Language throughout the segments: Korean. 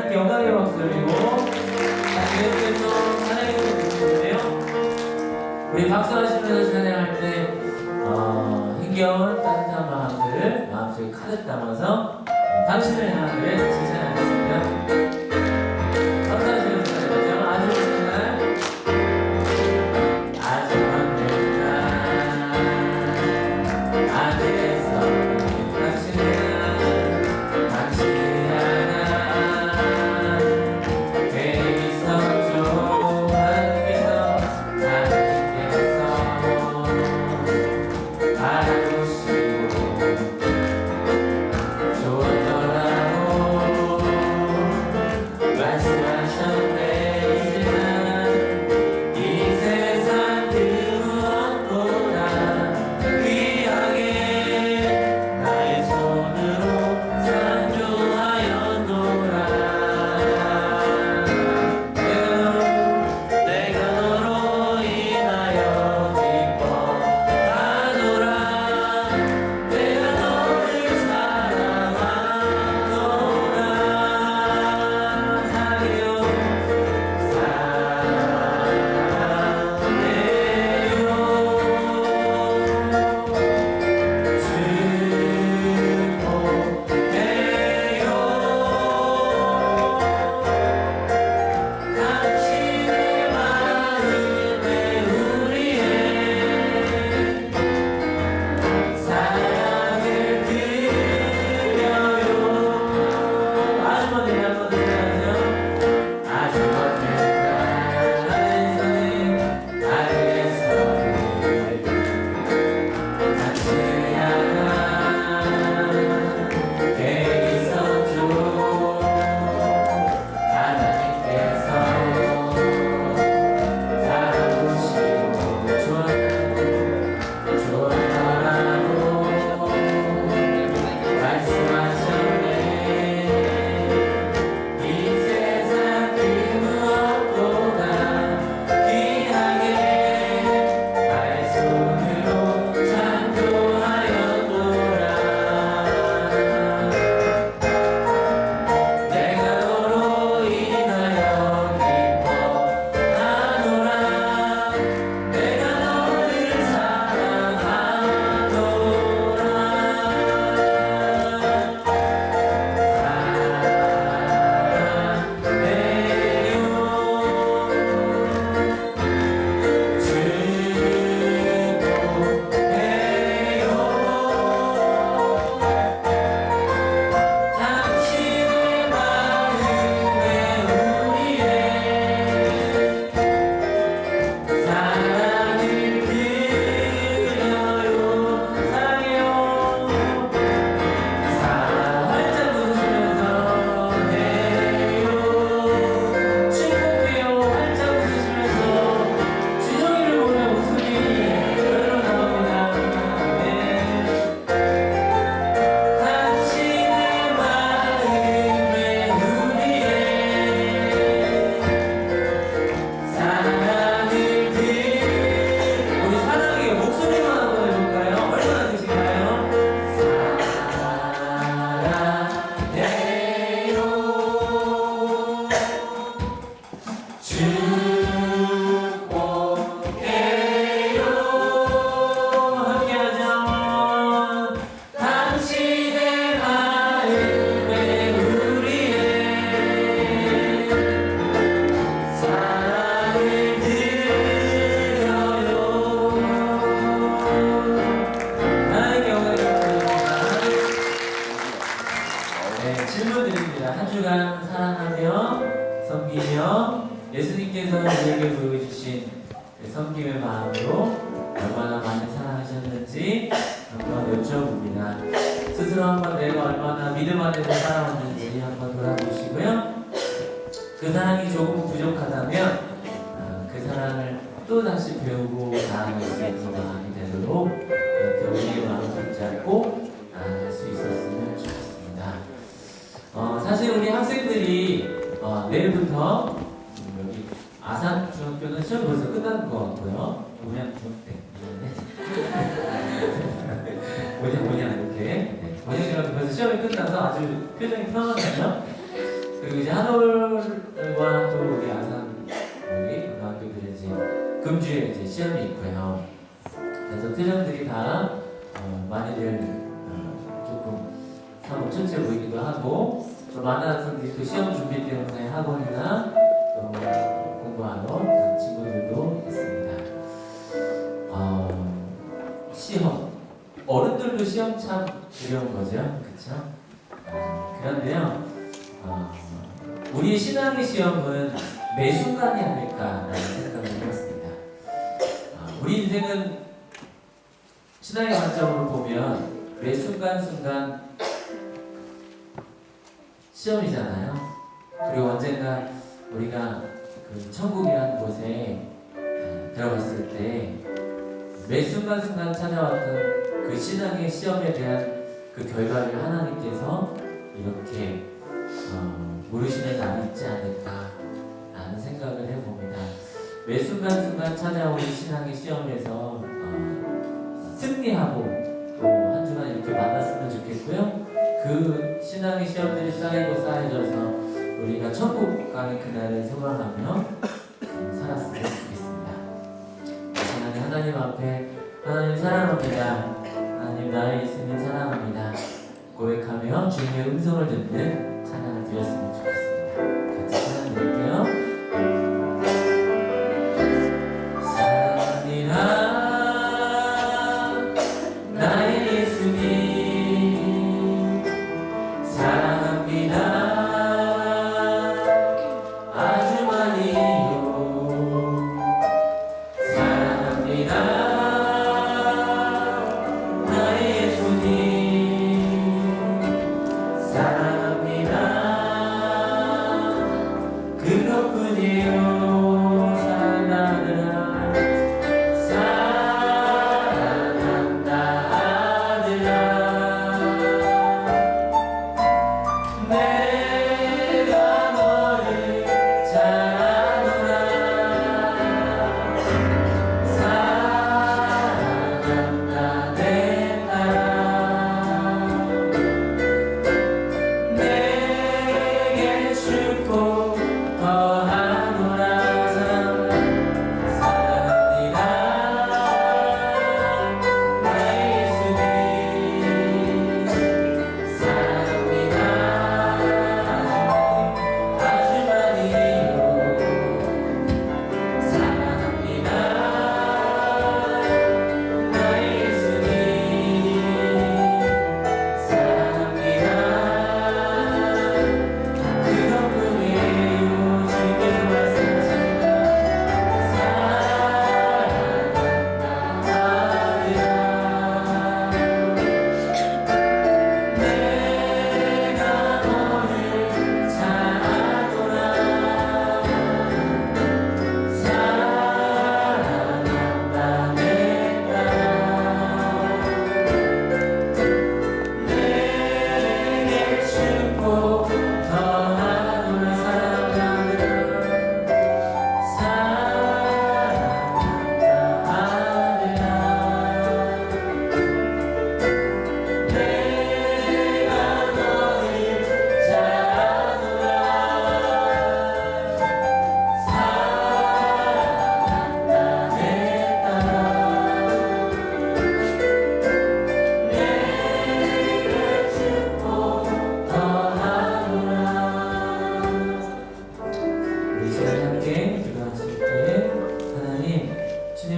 함께 영광의 박수 드리고 계속해서 찬양해 주시는데요. 우리 박수하시면서 찬양할 때 힘겨운 따뜻한 마음들을 마음속에 가득 담아서 당신을 향한 노래 같이 찬양하겠습니다. 질문 드립니다. 한 주간 사랑하며 섬기며 예수님께서 우리에게 보여주신 섬김의 마음으로 얼마나 많이 사랑하셨는지 한번 여쭤봅니다. 스스로 한번 내가 얼마나 믿음 안에서 살아왔는지 한번 돌아보시고요. 그 사랑이 조금 부족하다면 그 사랑을 또 다시 배우고 나아갈 수 있는 마음이 되도록 이렇게 우리의 마음을 붙잡고 나아갈 수 있었으면 좋겠습니다. 사실 우리 학생들이 내일부터 여기 아산 중학교는 시험 벌써 끝난 것 같고요. 뭐냐 중학교 뭐냐 이렇게 뭐냐 중학교 벌써 시험이 끝나서 아주 표정이 편하네요. 그리고 이제 한올과 또 우리 아산 우리 고등학교들이 이제 금주에 이제 시험이 있고요. 그래서 표정들이 다 많이들 조금 사뭇 천천히 보이기도 하고, 또 많은 학생들이 또 시험 준비 때문에 학원이나 또 공부하러 간 친구들도 있습니다. 시험, 어른들도 시험 참 두려운 거죠, 그렇죠? 그런데요, 우리 신앙의 시험은 매 순간이 아닐까라는 생각을 해봤습니다. 우리 인생은 신앙의 관점으로 보면 매 순간순간 시험이잖아요. 그리고 언젠가 우리가 그 천국이라는 곳에 들어갔을 때 매 순간순간 찾아왔던 그 신앙의 시험에 대한 그 결과를 하나님께서 이렇게 물으시는 날이 있지 않을까라는 생각을 해봅니다. 매 순간순간 찾아오는 신앙의 시험에서 승리하고 또 한 주간 이렇게 만났으면 좋겠고요. 그 신앙의 시험들이 쌓이고 쌓여져서 우리가 천국 가는 그날을 소망하며 살았으면 좋겠습니다. 하나님 앞에 하나님 사랑합니다. 하나님 나의 예수님 사랑합니다. 고백하며 주님의 음성을 듣는 찬양을 드렸으면 좋겠습니다. 같이 찬양 드릴게요. 사랑합니다. 나의 예수님 사랑합니다. 아주 많이요.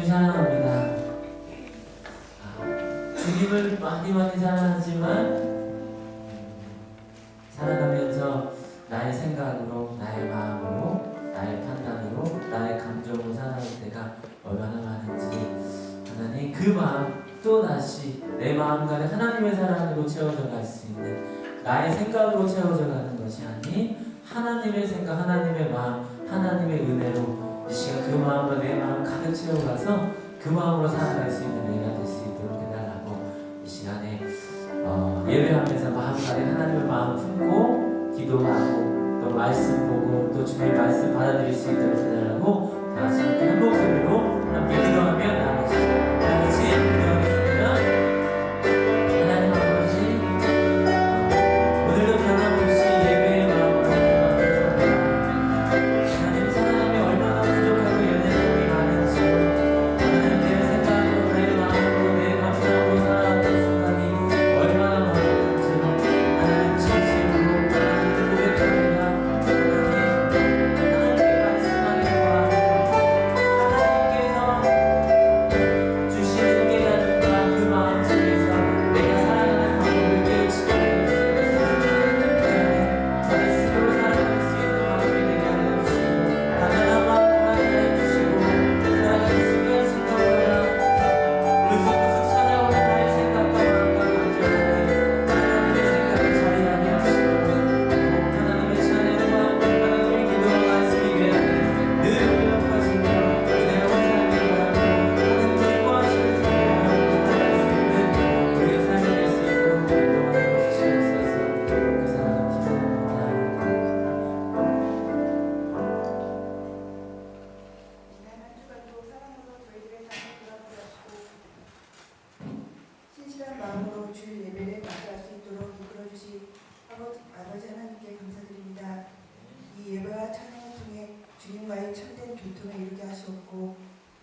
사랑합니다. 주님을 많이 사랑하지만 살아가면서 나의 생각으로, 나의 마음으로, 나의 판단으로, 나의 감정으로 살아갈 때가 얼마나 많은지 하나님 그 마음 또다시 내 마음 간에 하나님의 사랑으로 채워져 갈 수 있는 나의 생각으로 채워져 가는 것이 아닌 하나님의 생각, 하나님의 마음, 하나님의 은혜로 이 시간 그 마음으로 내 마음 가득 채워가서 그 마음으로 살아갈 수 있는 내가 될 수 있도록 해달라고 이 시간에 예배하면서 마음 가득 하나님의 마음 품고 기도하고 또 말씀 보고 또 주님의 말씀 받아들일 수 있도록 해달라고 다 같이 함께 한 목소리로 함께 기도하며 나아가시죠. 다 같이 기도하겠습니다. 하나님 아버지, 오늘도 변함없이 예배의 마음으로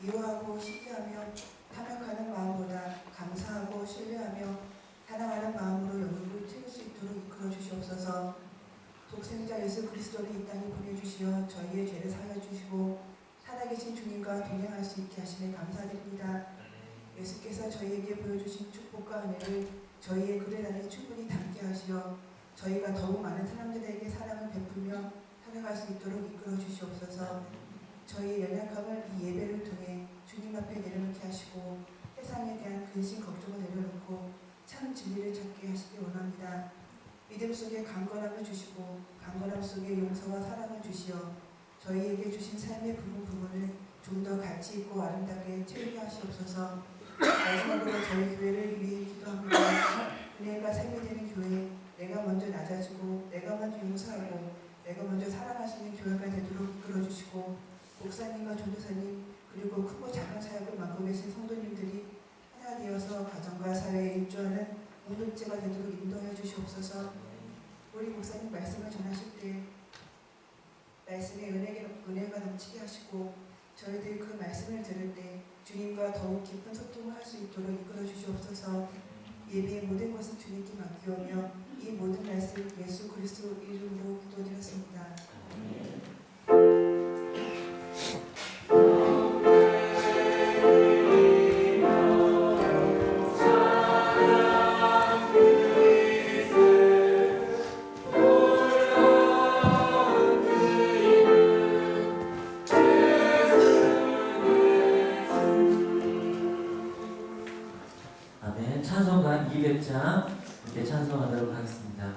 미워하고 시기하며 탐욕하는 마음보다 감사하고 신뢰하며 사랑하는 마음으로 영역을 채울 수 있도록 이끌어 주시옵소서. 독생자 예수 그리스도를 이 땅에 보내주시어 저희의 죄를 사하여 주시고 살아계신 주님과 동행할 수 있게 하심에 감사드립니다. 예수께서 저희에게 보여주신 축복과 은혜를 저희의 글을 안에 충분히 담게 하시어 저희가 더욱 많은 사람들에게 사랑을 베풀며 살아갈 수 있도록 이끌어 주시옵소서. 저희의 연약함을 이 예배를 통해 주님 앞에 내려놓게 하시고 세상에 대한 근심 걱정을 내려놓고 참 진리를 찾게 하시기 원합니다. 믿음 속에 강건함을 주시고 강건함 속에 용서와 사랑을 주시어 저희에게 주신 삶의 부분을 좀 더 가치 있고 아름답게 채우게 하시옵소서. 마지막으로 저희 교회를 위해 기도합니다. 은혜가 삶이 되는 교회, 내가 먼저 낮아지고 내가 먼저 용서하고 내가 먼저 사랑하시는 교회가 되도록 이끌어주시고 목사님과 전도사님 그리고 크고 작은 사역을 맡고 계신 성도님들이 하나 되어서 가정과 사회에 일조하는 공동체가 되도록 인도하여 주시옵소서. 우리 목사님 말씀을 전하실 때 말씀의 은혜가 넘치게 하시고 저희들이 그 말씀을 들을 때 주님과 더욱 깊은 소통을 할 수 있도록 이끌어 주시옵소서. 예배의 모든 것을 주님께 맡기오며 이 모든 말씀 예수 그리스도 이름으로 기도드렸습니다. 아멘. 찬송가 200장 이렇게 찬송하도록 하겠습니다.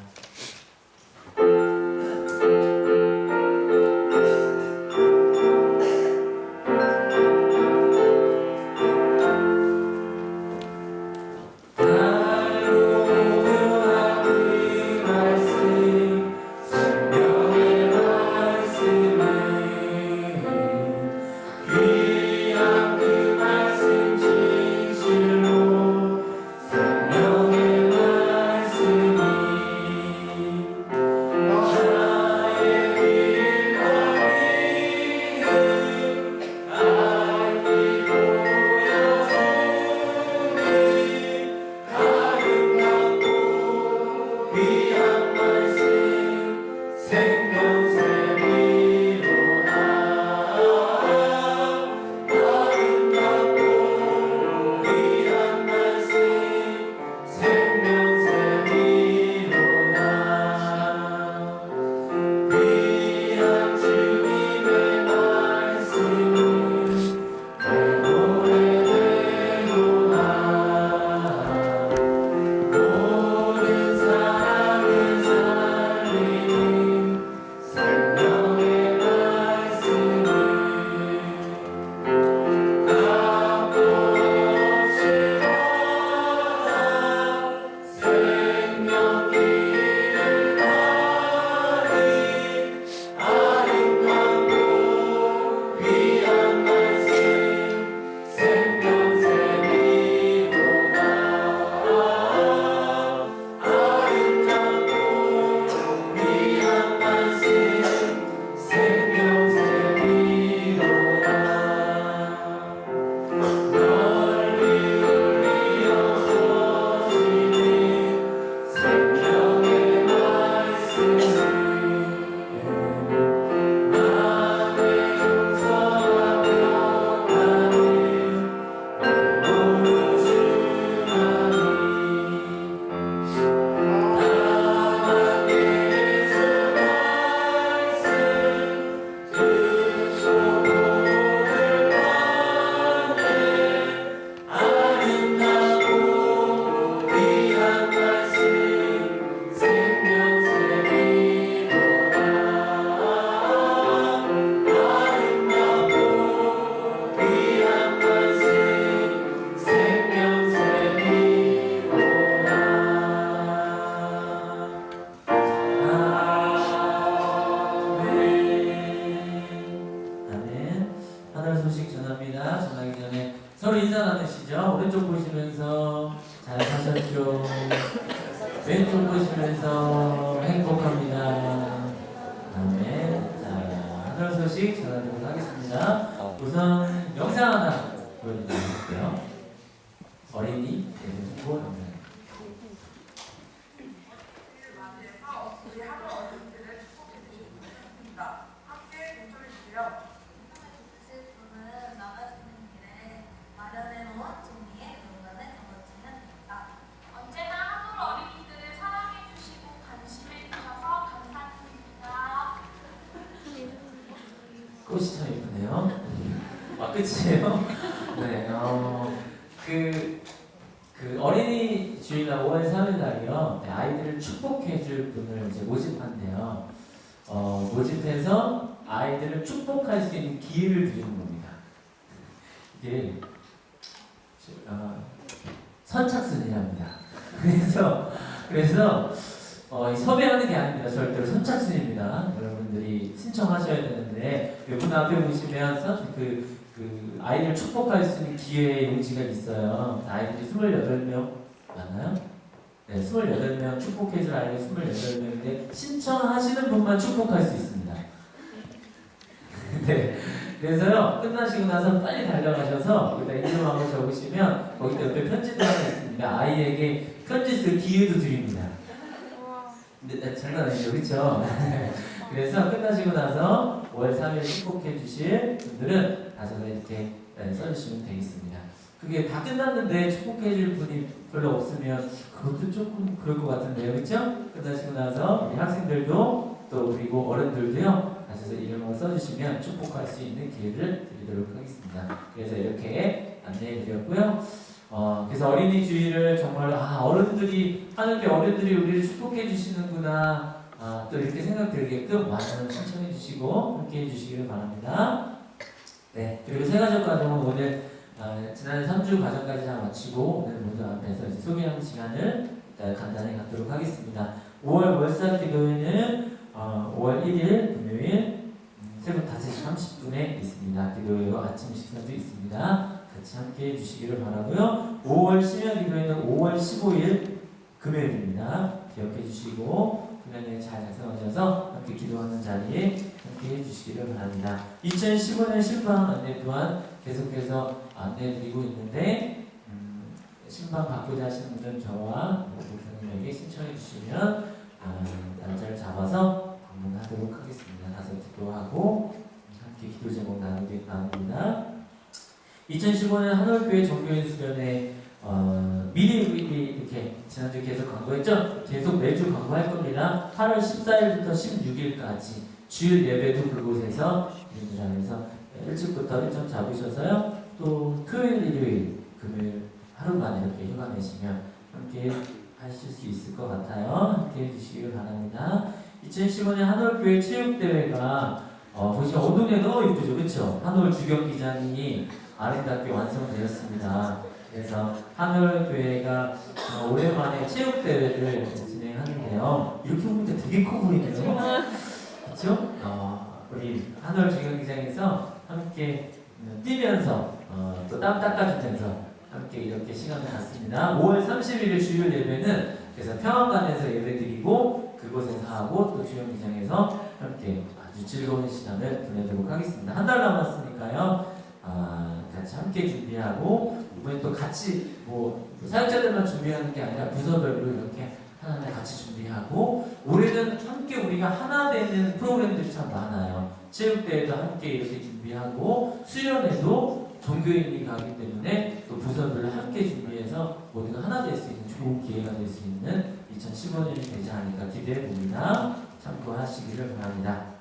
오른쪽 보시면서 잘 사셨죠? 왼쪽 보시면서 행복합니다. 아멘. 자, 하늘 소식 전하도록 하겠습니다. 우선 영상 영상 하나 보여드릴게요. 어린이 예배 홍보 영상. 언제나 한올 어린이들을 사랑해주시고 관심해주셔서 감사드립니다. 꽃이 참 예쁘네요. 아, 끝이에요? 네, 그 어린이 주일날 5월 3일 날이요. 네, 아이들을 축복해줄 분을 이제 모집한대요. 모집해서 아이들을 축복할 수 있는 기회를 드리는 겁니다. 이게 선착순이랍니다. 그래서 이 섭외하는 게 아닙니다. 절대로 선착순입니다. 여러분들이 신청하셔야 되는데 분 앞에 보시면 그 아이를 축복할 수 있는 기회의 용지가 있어요. 아이들이 28명 맞나요? 네, 28명 축복해줄 아이가 28명인데 신청하시는 분만 축복할 수 있습니다. 네, 그래서요 끝나시고 나서 빨리 달려가셔서 거기다 이름하고 적으시면 거기다 옆에 편지도 하나 있습니다. 아이에게 편지 쓸 기회도 드립니다. 근데 장난 아니죠, 그렇죠? 그래서 끝나시고 나서 5월 3일 축복해 주실 분들은 가셔서 이렇게 써주시면 되겠습니다. 그게 다 끝났는데 축복해 줄 분이 별로 없으면 그것도 조금 그럴 것 같은데요, 그렇죠? 끝나시고 나서 우리 학생들도 또 그리고 어른들도요 가셔서 이름을 써주시면 축복할 수 있는 기회를 드리도록 하겠습니다. 그래서 이렇게 안내해 드렸고요. 그래서 어린이 주일을 정말 어른들이 하는데 어른들이 우리를 축복해 주시는구나 또 이렇게 생각 들게끔 많은 신청해 주시고 함께 해 주시기를 바랍니다. 네, 그리고 세가족 가정은 오늘 지난 3주 과정까지 다 마치고 오늘 모두 앞에서 이제 소개하는 시간을 간단히 갖도록 하겠습니다. 5월 월사 기도회는 5월 1일 금요일 새벽 5시 30분에 있습니다. 기도회와 아침 식사도 있습니다. 같이 함께 해주시기를 바라고요. 5월 심야 기도회는 5월 15일 금요일입니다. 기억해 주시고 그날에 잘 작성하셔서 함께 기도하는 자리에 함께 해주시기를 바랍니다. 2015년 신방 안내 또한 계속해서 안내해드리고 있는데 신방 받고자 하시는 분들은 저와 목사님에게 신청해 주시면 날짜를 잡아서 방문하도록 하겠습니다. 가서 기도하고 함께 기도 제목 나눕니다. 2015년 한올교회 종교인 수련회 미리 이렇게 지난주에 계속 광고했죠? 계속 매주 광고할 겁니다. 8월 14일부터 16일까지 주일 예배도 그곳에서 그래서 일찍부터 일정 잡으셔서요. 또 토요일, 일요일, 금요일 하루만 이렇게 휴가 내시면 함께 하실 수 있을 것 같아요. 함께 해주시길 바랍니다. 2015년 한올교회 체육대회가 보시면 어둠에 너무 이쁘죠, 그렇죠? 한올 주경기장이 아름답게 완성되었습니다. 그래서 한올교회가 오랜만에 체육대회를 진행하는데요. 이렇게 보니까 되게 커 보이네요. 그렇죠? 우리 한올 주경기장에서 함께 뛰면서 또 땀 닦아주면서 함께 이렇게 시간을 갖습니다. 5월 31일 주일 예배는 그래서 평안관에서 예배드리고 그곳에서 하고 또 주경기장에서 함께 아주 즐거운 시간을 보내도록 하겠습니다. 한 달 남았으니까요. 같이 함께 준비하고 이번에 또 같이 사역자들만 준비하는 게 아니라 부서별로 이렇게 하나하나 같이 준비하고 올해는 함께 우리가 하나 되는 프로그램들이 참 많아요. 체육대회도 함께 이렇게 준비하고 수련회도 종교인이 가기 때문에 또 부서별로 함께 준비해서 모두가 하나 될 수 있는 좋은 기회가 될 수 있는 2015년이 되지 않을까 기대해 봅니다. 참고하시기를 바랍니다.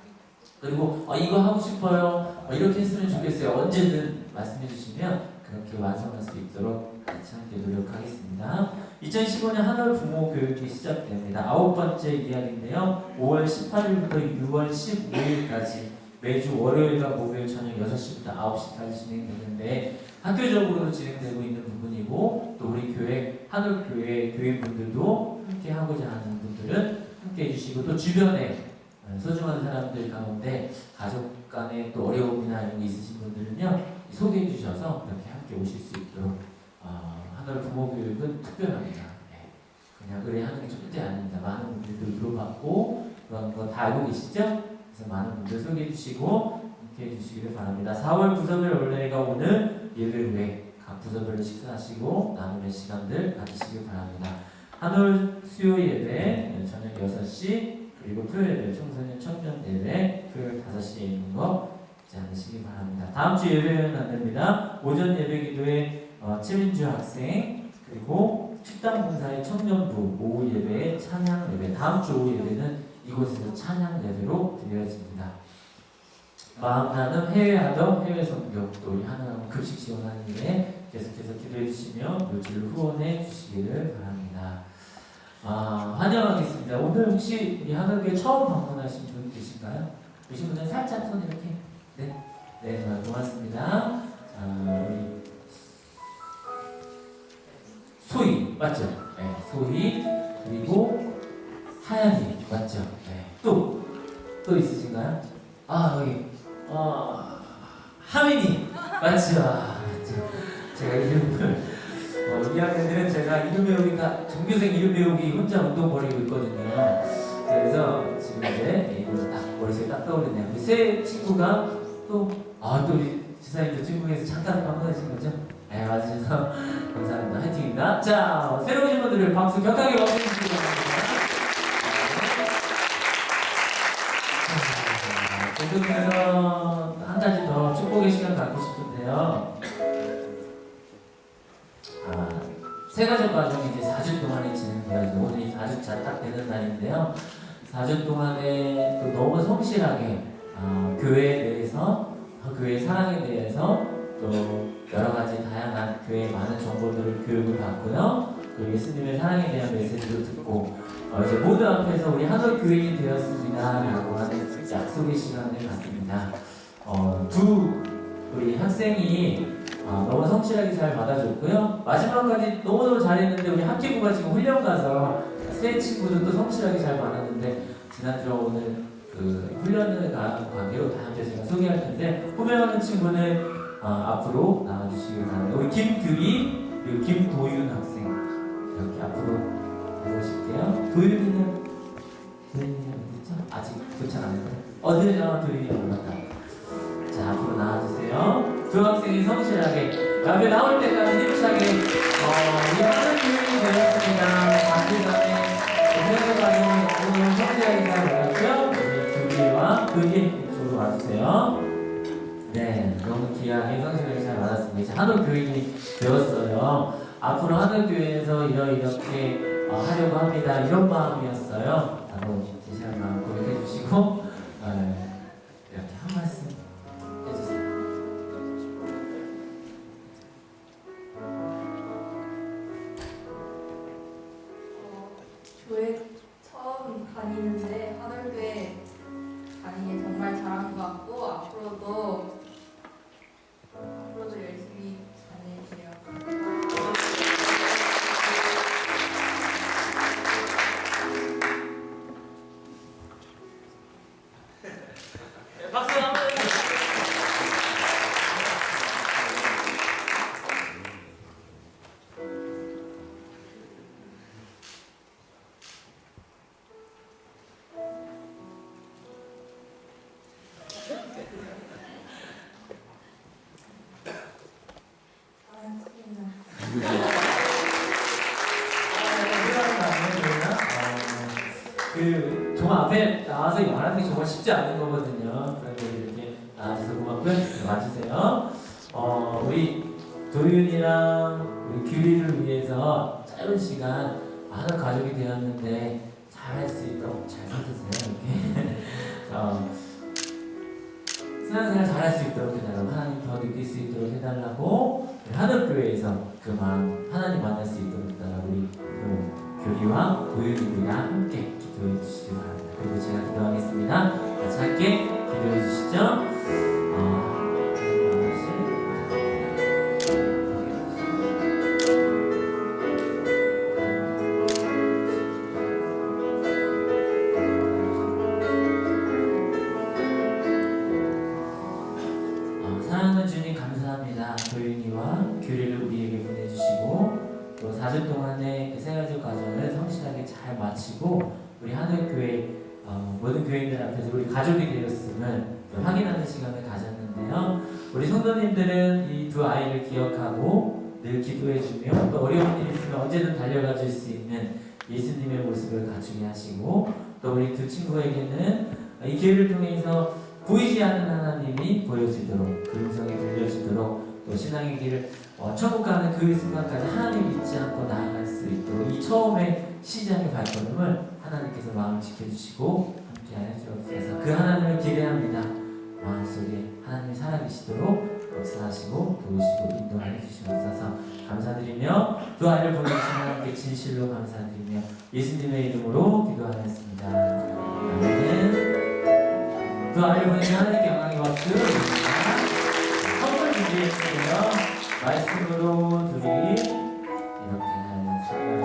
그리고 이거 하고 싶어요. 이렇게 했으면 좋겠어요. 언제든 말씀해 주시면 그렇게 완성할 수 있도록 같이 함께 노력하겠습니다. 2015년 한올 부모 교육이 시작됩니다. 9번째 이야기인데요. 5월 18일부터 6월 15일까지 매주 월요일과 목요일 저녁 6시부터 9시까지 진행되는데 학교적으로도 진행되고 있는 부분이고 또 우리 교회 한올교회 교인분들도 함께 하고자 하는 분들은 함께 해주시고 또 주변에 소중한 사람들 가운데 가족 간에 또 어려움이나 이런 게 있으신 분들은요 소개해 주셔서 이렇게 함께 오실 수 있도록 한올 부모 교육은 특별합니다. 네. 그냥 그래 하는 게 절대 아닙니다. 많은 분들도 물어봤고 그런 거 다 알고 계시죠? 그래서 많은 분들 소개해 주시고 함께 해주시기를 바랍니다. 4월 부서별 원래가 오늘 예배 후에 각 부서별로 식사하시고 나눔의 시간들 가지시길 바랍니다. 한올 수요 예배 저녁 6시 그리고 토요일 예배 청소년 청년 예배 토요일 5시에 있는 거 잊지 않으시기 바랍니다. 다음 주 예배는 안 됩니다. 오전 예배 기도에 최민주 학생 그리고 식당 봉사의 청년부 오후 예배에 찬양 예배 다음 주 오후 예배는 이곳에서 찬양 예배로 드려집니다. 마음 나눔 해외 하덕 해외 선교 또 우리 하나님 급식 지원하는 일에 계속해서 기도해 주시며 물질로 후원해 주시기를 바랍니다. 환영하겠습니다. 오늘 혹시 우리 하덕교회 처음 방문하신 분 계신가요? 계신 분은 살짝 손 이렇게 네 고맙습니다. 우리 소희 맞죠? 네, 소희 그리고 하얀이 맞죠? 네. 또 있으신가요? 여기 하민이 맞죠? 제가 이름을 2학년들은 제가 이름 배우기가 정규생 이름 배우기 혼자 운동 벌이고 있거든요. 그래서 지금 이제 이름을 딱 머릿속에 딱 떠오르네요. 우리 새 친구가 또 우리 지사님도 중국에서 잠깐 방문하신 거죠? 네 맞으셔서 감사합니다. 화이팅입니다. 자 새로 오신 분들을 박수 격하게 박수 주시기 바랍니다. 계속해서 한 가지 더 축복의 시간 갖고 싶은데요. 세가족 가족이 이제 4주 동안에 진행되어서 오늘이 4주차 딱 되는 날인데요. 4주 동안에 또 너무 성실하게 교회에 대해서 교회 사랑에 대해서 또 여러 가지 다양한 교회의 많은 정보들을 교육을 받고요. 또 예수님의 사랑에 대한 메시지도 듣고 이제 모두 앞에서 우리 한올 교인이 되었습니다라고 하는 약속의 시간을 갖습니다. 두 우리 학생이 너무 성실하게 잘 받아줬고요. 마지막까지 너무너무 잘했는데 우리 학기부가 지금 훈련 가서 새 친구들도 성실하게 잘 받았는데 지난주에 오늘 그 훈련을 가는 관계로 다음주에 제가 소개할 텐데 후배하는 친구는 앞으로 나와주시기 바랍니다. 우리 김규리 그리고 김도윤 학생 이렇게 앞으로 모실게요. 도윤이는 어디죠? 아직 도착 안 했나요? 어디죠? 도윤이가 올랐다. 자 앞으로 나와주세요. 두 학생이 성실하게 앞에 나올 때까지 힘차게 우리 하는 교육이 되었습니다. 감사합니다. 생각해봐도 오늘 성실하게 잘 받았고요. 우리 규리와 도윤이 이쪽으로 와주세요. 네, 너무 귀하게 성실하게 잘 받았습니다. 이제 한올 교육이 되었어요. 앞으로 한올 교회에서 이렇게 하려고 합니다. 이런 마음이었어요. 바로 제시한 마음 고백해 주시고 이렇게 한 말씀 해주세요. 교회 처음 다니는데 한올교회 다니기 정말 잘한 것 같고 앞으로도 열심히 다닐게요. 박수 한번 해주세요. 정말 앞에 나와서 말하는 게 정말 쉽지 않은 거거든요. 그런데 이렇게 나와주셔서 고맙고요. 와주세요. 우리 도윤이랑 우리 규리를 위해서 짧은 시간 많은 가족이 되었는데 잘할 수 있도록 잘 살펴주세요. 이렇게 신앙생활 잘할 수 있도록 해달라고 하나님 더 느낄 수 있도록 해달라고 하늘교회에서 그 마음 하나님 만날 수 있도록 해달라고 우리 교리와 도윤이랑 함께 기도해 주시기 바랍니다. 그리고 제가 기도하겠습니다. 같이 함께 기도해 주시죠. 사랑하는 주님 감사합니다. 도윤이와 교리를 우리에게 보내주시고 또 4주 동안의 생활적 과정을 성실하게 잘 마치고 우리 하늘교회 모든 교인들 앞에서 우리 가족이 되었음을 확인하는 시간을 가졌는데요. 우리 성도님들은 이 두 아이를 기억하고 늘 기도해주며 또 어려운 일이 있으면 언제든 달려가 줄 수 있는 예수님의 모습을 갖추게 하시고 또 우리 두 친구에게는 이 기회를 통해서 보이지 않는 하나님이 보여지도록 그 음성이 들려지도록 또 신앙의 길을 천국 가는 그 순간까지 하나님 잊지 않고 나아갈 수 있도록 이 처음의 시작의 발걸음을 하나님께서 마음을 지켜주시고 함께하여 주옵소서. 그 하나님을 기대합니다. 마음속에 하나님이 살아계시도록 역사하시고 도우시고 인도하여 주시옵소서. 감사드리며 두 아이를 보내주신 하나님께 진실로 감사드리며 예수님의 이름으로 기도하였습니다. 아멘. 두 아이를 보내주신 하나님께 영광의 박수 드립니다. 선물 준비했어요. 말씀으로 둘이 이렇게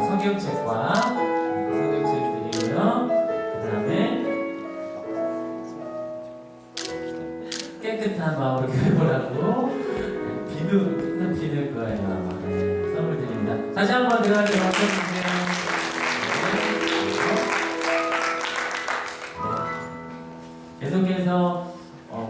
성경책과 성경책 드리고요. 그 다음에 깨끗한 마음으로 교회 보라고 비늘 거예요. 아마. 네, 선물 드립니다. 다시 한번 들어가게 박수 주세요. 계속해서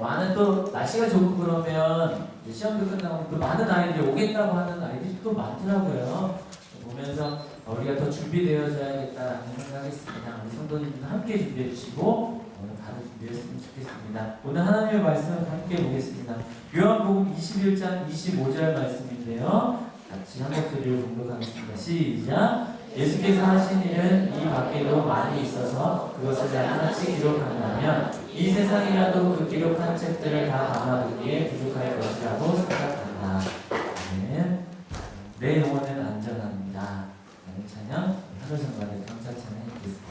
많은 또 날씨가 좋고 그러면 시험도 끝나고 또 많은 아이들이 오겠다고 하는 아이들이 또 많더라고요. 보면서 우리가 더 준비되어져야겠다라는 생각했습니다. 우리 성도님들도 함께 준비해 주시고 오늘 바로 준비했으면 좋겠습니다. 오늘 하나님의 말씀을 함께 보겠습니다. 요한복음 21장 25절 말씀인데요. 같이 한 목소리로 공독하겠습니다. 시작! 예수께서 하신 일은 이 밖에도 많이 있어서 그것을 다 하나씩 기록한다면 이 세상이라도 그 기록한 책들을 다 담아두기에 부족할 것이라고 생각한다. 내 영혼은 안전합니다. 찬양 하루 성가대 감사 찬양 드리겠습니다.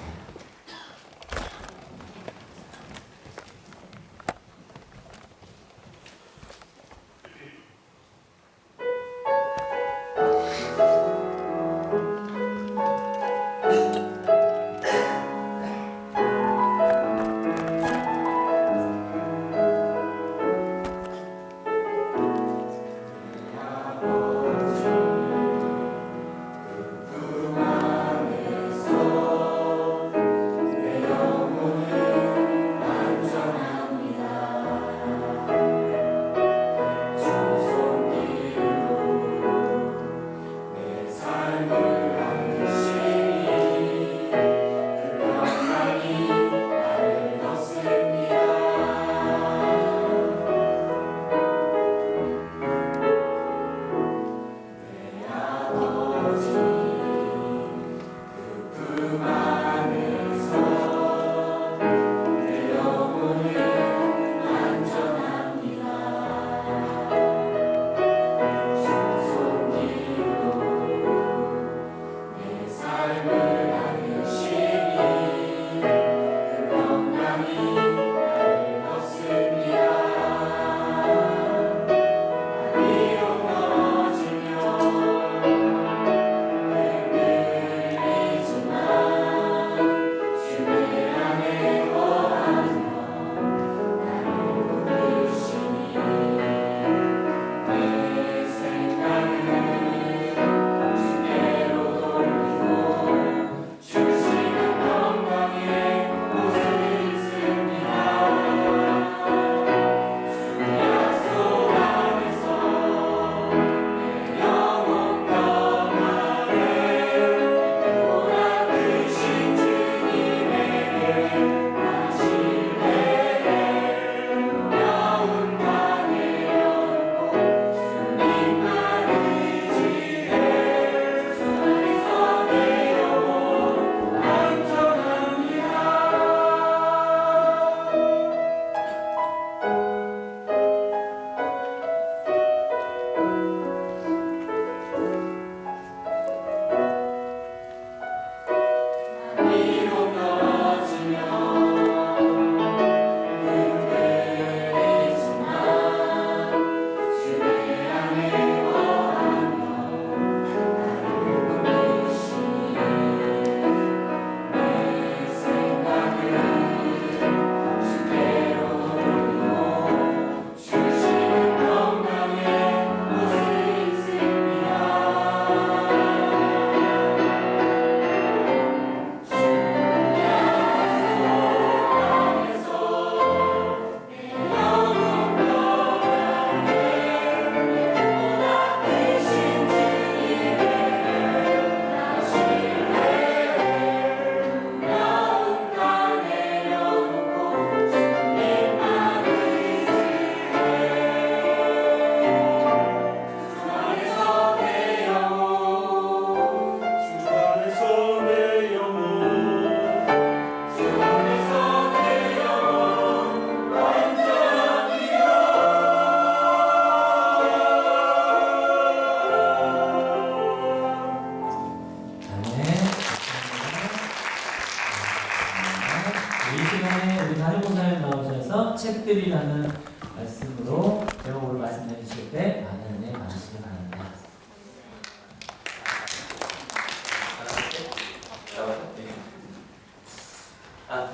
책들이라는 말씀으로 제목으로 말씀해 주실 때 많은 은혜 많으시길 바랍니다.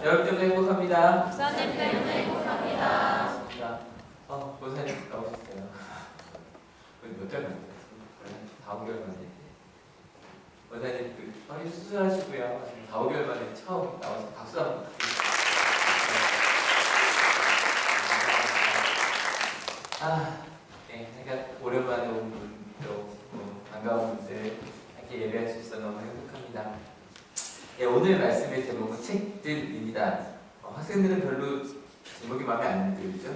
여러분 때문에 행복합니다. 목사님 때문에 행복합니다. 목사님 나오셨어요. 몇달 만에? 4-5개월 만에. 목사님 허리 수술하시고요. 4-5개월 만에 처음 나와서 박수 한번 부탁드립니다. 네, 그러니까 오랜만에 온 분도 반가운 분들 함께 예배할 수 있어서 너무 행복합니다. 네, 오늘 말씀의 제목은 책들입니다. 학생들은 별로 제목이 마음에 안 들죠?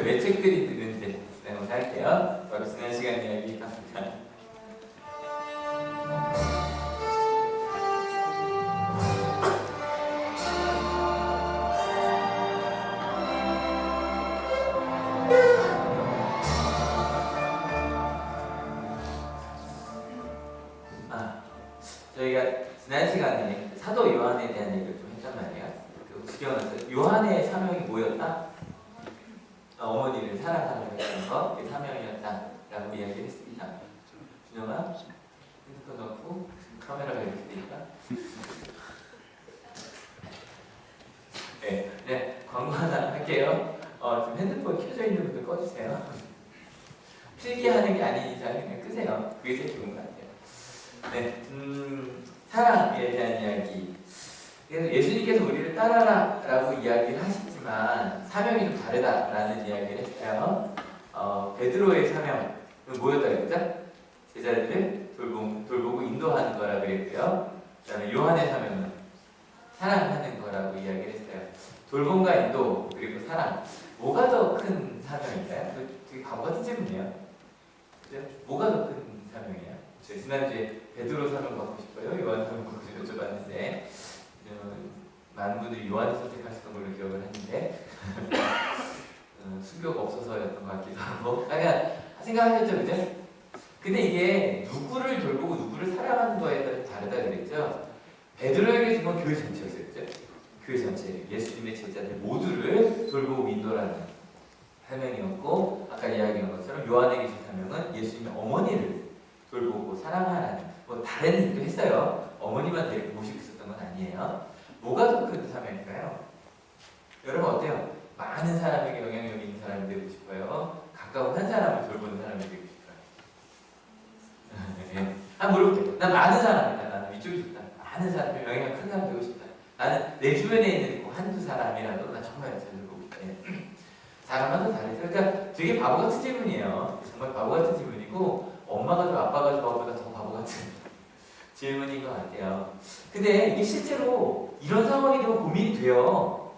왜 책들이 드는지 오늘 할게요. 바로 지난 시간 이야기 합니다. 저희가 지난 시간에 사도 요한에 대한 얘기를 좀 했단 말이에요. 기억나세요? 요한의 사명이 뭐였다? 어머니를 사랑하는 거, 그게 사명이었다라고 이야기를 했습니다. 준영아, 핸드폰 넣고 카메라가 이렇게 되니까. 네, 광고 하나 할게요. 지금 핸드폰 켜져 있는 분들 꺼주세요. 필기하는 게 아닌 이상 그냥 끄세요. 그게 제일 좋은 것 같아요. 네, 사랑에 대한 이야기. 그래서 예수님께서 우리를 따라라 라고 이야기를 하시지만 사명이 좀 다르다라는 이야기를 했어요. 베드로의 사명은 뭐였다 그랬죠? 제자들을 돌보고 인도하는 거라 그랬고요. 그 다음에 요한의 사명은 사랑하는 거라고 이야기를 했어요. 돌봄과 인도 그리고 사랑, 뭐가 더 큰 사명일까요? 되게 바보 같은 질문이에요. 그죠? 뭐가 더 큰 사명이에요? 제가 지난주에 베드로 사명 받고 싶어요, 요한 사명 받고 싶어요 여쭤봤는데 많은 분들이 요한을 선택하셨던 걸로 기억을 하는데 순교가 없어서였던 것 같기도 하고 그러니까 생각하셨죠, 그죠? 근데 이게 누구를 돌보고 누구를 사랑하는 거에 따라 다르다 그랬죠? 베드로에게 준 건 교회 전체였어요, 그죠? 교회 전체, 예수님의 제자들 모두를 돌보고 인도라는 사명이었고 아까 이야기한 것처럼 요한에게 준 사명은 예수님의 어머니를 돌보고 사랑하라는 뭐 다른 일도 했어요. 어머니만 데리고 모시고 있었던 건 아니에요. 뭐가 더 큰 사명일까요? 여러분 어때요? 많은 사람에게 영향력 있는 사람이 되고 싶어요? 가까운 한 사람을 돌보는 사람이 되고 싶어요? 네. 물어볼게요. 난 많은 사람이다. 나는 이쪽이 좋다. 많은 사람이 영향력 큰 사람 되고 싶다. 나는 내 주변에 있는 한두 사람이라도 나 정말 잘 돌보고 싶다. 사람마다 다르죠. 그러니까 되게 바보 같은 질문이에요. 정말 바보 같은 질문이고 엄마가 좀 아빠가 좀 바보보다 더 바보 같은 질문인 것 같아요. 근데 이게 실제로 이런 상황이 되면 고민이 돼요.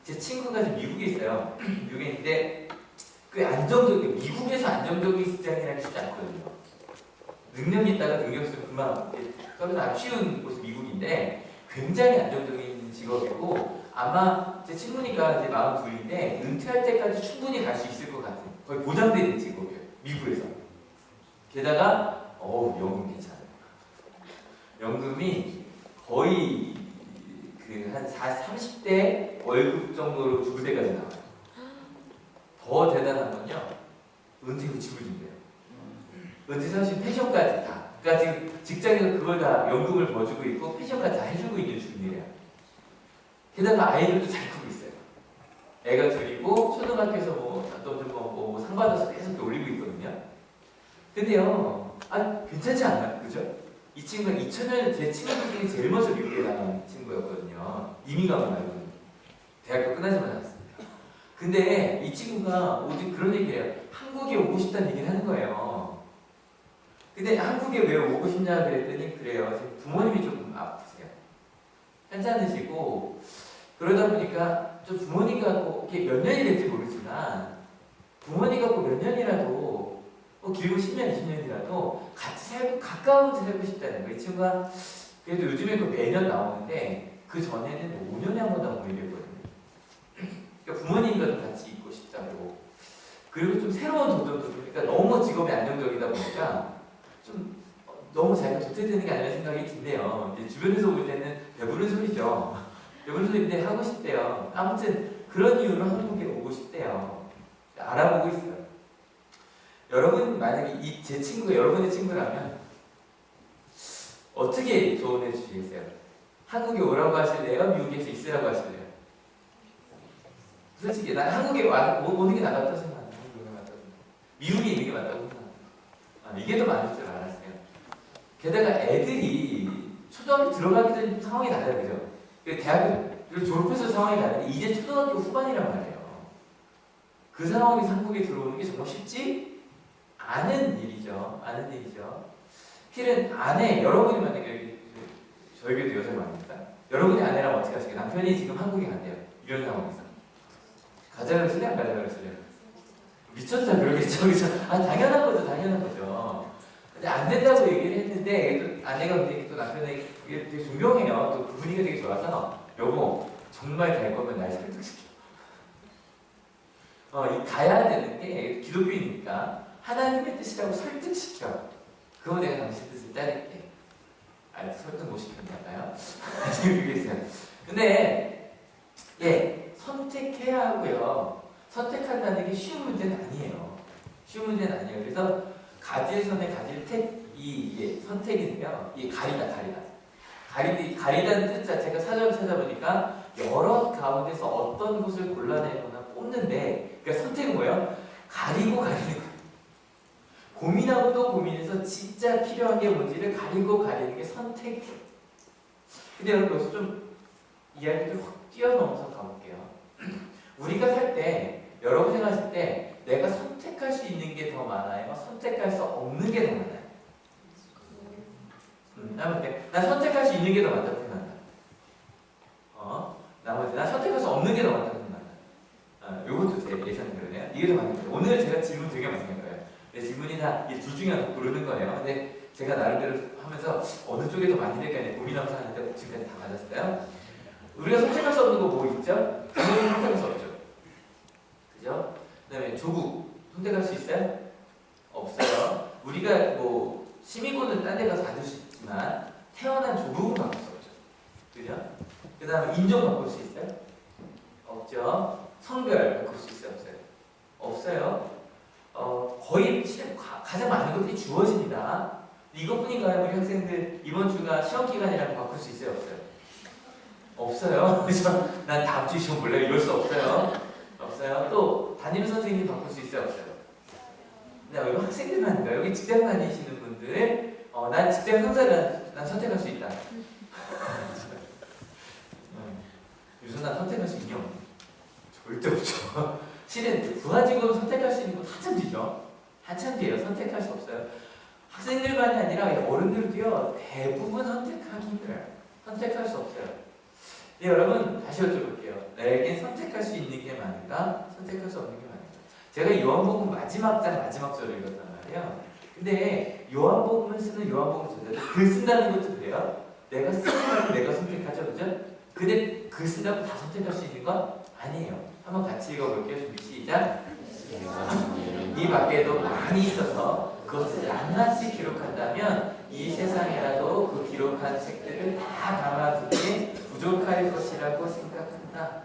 제 친구가 지금 미국에 있어요. 미국에 있는데 꽤 미국에서 안정적인 직장이라는 게 쉽지 않거든요. 능력이 있다가 능력이 없으면 금방 떨어져 아주 쉬운 곳이 미국인데 굉장히 안정적인 직업이고 아마 제 친구니까 이제 42인데 은퇴할 때까지 충분히 갈 수 있을 것 같은 거의 보장되는 직업이에요. 미국에서. 게다가 연금 괜찮아요. 연금이 거의 한 30대 월급 정도로 주부대까지 나와요. 더 대단한 건요. 은퇴 후 집을 준대요. 은퇴 사실 펜션까지 다. 그러니까 지금 직장에서 그걸 다 연금을 더 주고 있고 펜션까지 다 해주고 있는 중이래요. 게다가 아이들도 잘 크고 있어요. 애가 둘이고 초등학교에서 뭐 상 받아서 계속 올리고 있거든요. 근데요, 괜찮지 않나요? 그죠? 이 친구가 2000년에 제 친구들 중에 제일 먼저 미국에 나간 친구였거든요. 이민 가고 나고 대학교 끝나자마자 나왔습니다. 근데 이 친구가 오직 그런 얘기를 해요. 한국에 오고 싶다는 얘기를 하는 거예요. 근데 한국에 왜 오고 싶냐 그랬더니 그래요. 지금 부모님이 조금 아프세요. 괜찮으시고 그러다 보니까 좀 부모님 갖고 이게 몇 년이 될지 모르지만 부모님 갖고 몇 년이라도 길고 10년, 20년이라도 같이 살고 가까운 데 살고 싶다는 거예요. 이 친구가 그래도 요즘에 매년 나오는데 그 전에는 5년에 한 번 나오고 이랬거든요. 그러니까 부모님과 좀 같이 있고 싶다고. 그리고 좀 새로운 도전도 그러니까 너무 직업이 안정적이다 보니까 좀 너무 자기가 도태되는 게 아니라 생각이 든대요. 이제 주변에서 볼 때는 배부른 소리죠. 배부른 소리인데 하고 싶대요. 아무튼 그런 이유로 한국에 오고 싶대요. 알아보고 있어요. 여러분 만약에 제 친구가 여러분의 친구라면 어떻게 조언해 주시겠어요? 한국에 오라고 하실래요? 미국에서 있으라고 하실래요? 솔직히 난 한국에 오는 게 낫다고 생각해요. 미국에 있는 게 맞다고 생각해요. 이게 더 맞을 줄 알았어요. 게다가 애들이 초등학교 들어가기 전에 상황이 달라요. 그죠? 대학교를 졸업해서 상황이 다른데 이제 초등학교 후반이란 말이에요. 그 상황에서 한국에 들어오는 게 정말 쉽지 않은 일이죠. 필은 아내, 여러분이 만약에 저희 교도 여성이 많으니까 여러분의 아내랑 어떻게 하시겠어요? 남편이 지금 한국에 간대요. 이런 상황에서 가자 그러실래요? 안 가자 그러실래요? 미쳤다 그러겠죠. 당연한 거죠. 근데 안 된다고 얘기를 했는데 아내가 근데 또 남편에게 되게 존경해요. 또 그 분위기가 되게 좋아서 여보 정말 갈 거면 날 설득시켜. 가야 되는 게 기독교이니까 하나님의 뜻이라고 설득시켜. 그거 내가 당신 뜻을 따를게. 설득 못 시켰나 봐요. 지금 있어요. 근데 선택해야 하고요. 선택한다는 게 쉬운 문제는 아니에요. 그래서 가질선의 가질 이게 선택인데요. 이게 가리다는 뜻 자체가 사전을 찾아보니까 여러 가운데서 어떤 것을 골라내거나 뽑는데, 그러니까 선택은 뭐예요? 가리고 가리는 거예요. 고민하고 또 고민해서 진짜 필요한 게 뭔지를 가리고 가리는 게 선택이에요. 근데 여러분 여기서 좀 이야기를 확 뛰어넘어서 가볼게요. 우리가 살 때, 여러분 생각하실 때 내가 선택할 수 있는 게 더 많아요? 선택할 수 없는 게 더 많아요? 난 선택할 수 있는 게 더 많다고 생각한다. 난 선택할 수 없는 게 더 많다고 생각한다. 이것도 제 예상대로네요. 이게 더 많은 거예요. 오늘 제가 질문 되게 많이 할 거예요. 질문이 다 둘 중에 하나 고르는 거예요. 근데 제가 나름대로 하면서 어느 쪽이 더 많이 될까 고민하면서 하는데 지금까지 다 맞았어요. 우리가 선택할 수 없는 거 뭐 있죠? 당연히 선택할 수 없죠. 그죠? 그 다음에 조국 선택할 수 있어요? 없어요. 우리가 뭐 시민권을 딴 데 가서 받을 수 있지만 태어난 조국은 바꿀 수 없죠. 그죠? 그 다음에 인종 바꿀 수 있어요? 없죠. 성별 바꿀 수 있어요? 없어요. 거의 가장 많은 것들이 주어집니다. 이것뿐인가요? 우리 학생들 이번 주가 시험 기간이라고 바꿀 수 있어요? 없어요. 그래서 난 다음 주 시험 볼래? 이럴 수 없어요. 또 담임 선생님 바꿀 수 있어요? 근데 여기 학생들만 아닌가요? 여기 직장 다니시는 분들 난 직장 상사를 난 선택할 수 있다. 요즘 난 선택할 수 있냐? 절대 없죠. 실은 부하직원 선택할 수 있는 건 한참 뒤에요. 선택할 수 없어요. 학생들만이 아니라 어른들도요. 대부분 선택하기 힘들어요. 선택할 수 없어요. 네, 여러분 다시 여쭤볼게요. 나에겐 선택할 수 있는 게 많은가? 선택할 수 없는 게 많은가? 제가 요한복음 마지막 절을 읽었단 말이에요. 근데 요한복음을 쓰는 요한복음 저자들 글 쓴다는 것도 그래요. 내가 쓰는 내가 선택하죠. 그죠? 근데 글 쓴다고 다 선택할 수 있는 건 아니에요. 한번 같이 읽어볼게요. 준비 시작. 이 밖에도 많이 있어서 그것을 낱낱이 기록한다면 이 세상에라도 그 기록한 책들을 다 담아두기에 부족할 것이라고 생각한다.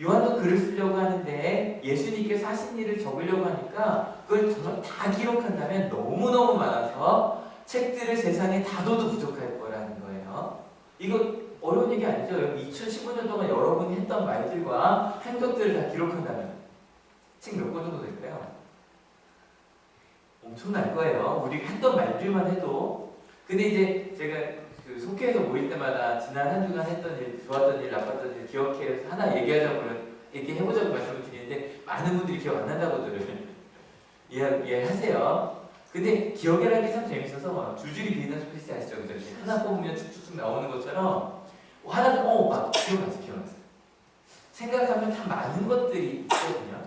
요한도 글을 쓰려고 하는데 예수님께서 하신 일을 적으려고 하니까 그걸 정말 다 기록한다면 너무너무 많아서 책들을 세상에 다 둬도 부족할 거라는 거예요. 이거 어려운 얘기 아니죠? 2015년 동안 여러분이 했던 말들과 행동들을 다 기록한다면 책 몇 권 정도 될까요? 엄청날 거예요. 우리가 했던 말들만 해도. 근데 이제 제가 그 속회에서 모일 때마다 지난 한 주간 했던 일, 좋았던 일, 나빴던 일 기억해서 하나 얘기해보자고 말씀을 드리는데 많은 분들이 기억 안 난다고들 이해하세요. 근데 기억이라는 게 참 재밌어서 막 줄줄이 비는 소리지 아시죠? 그죠? 하나 뽑으면 쭉쭉쭉 나오는 것처럼 하나 막 기억났어. 생각하면 다 많은 것들이 있거든요.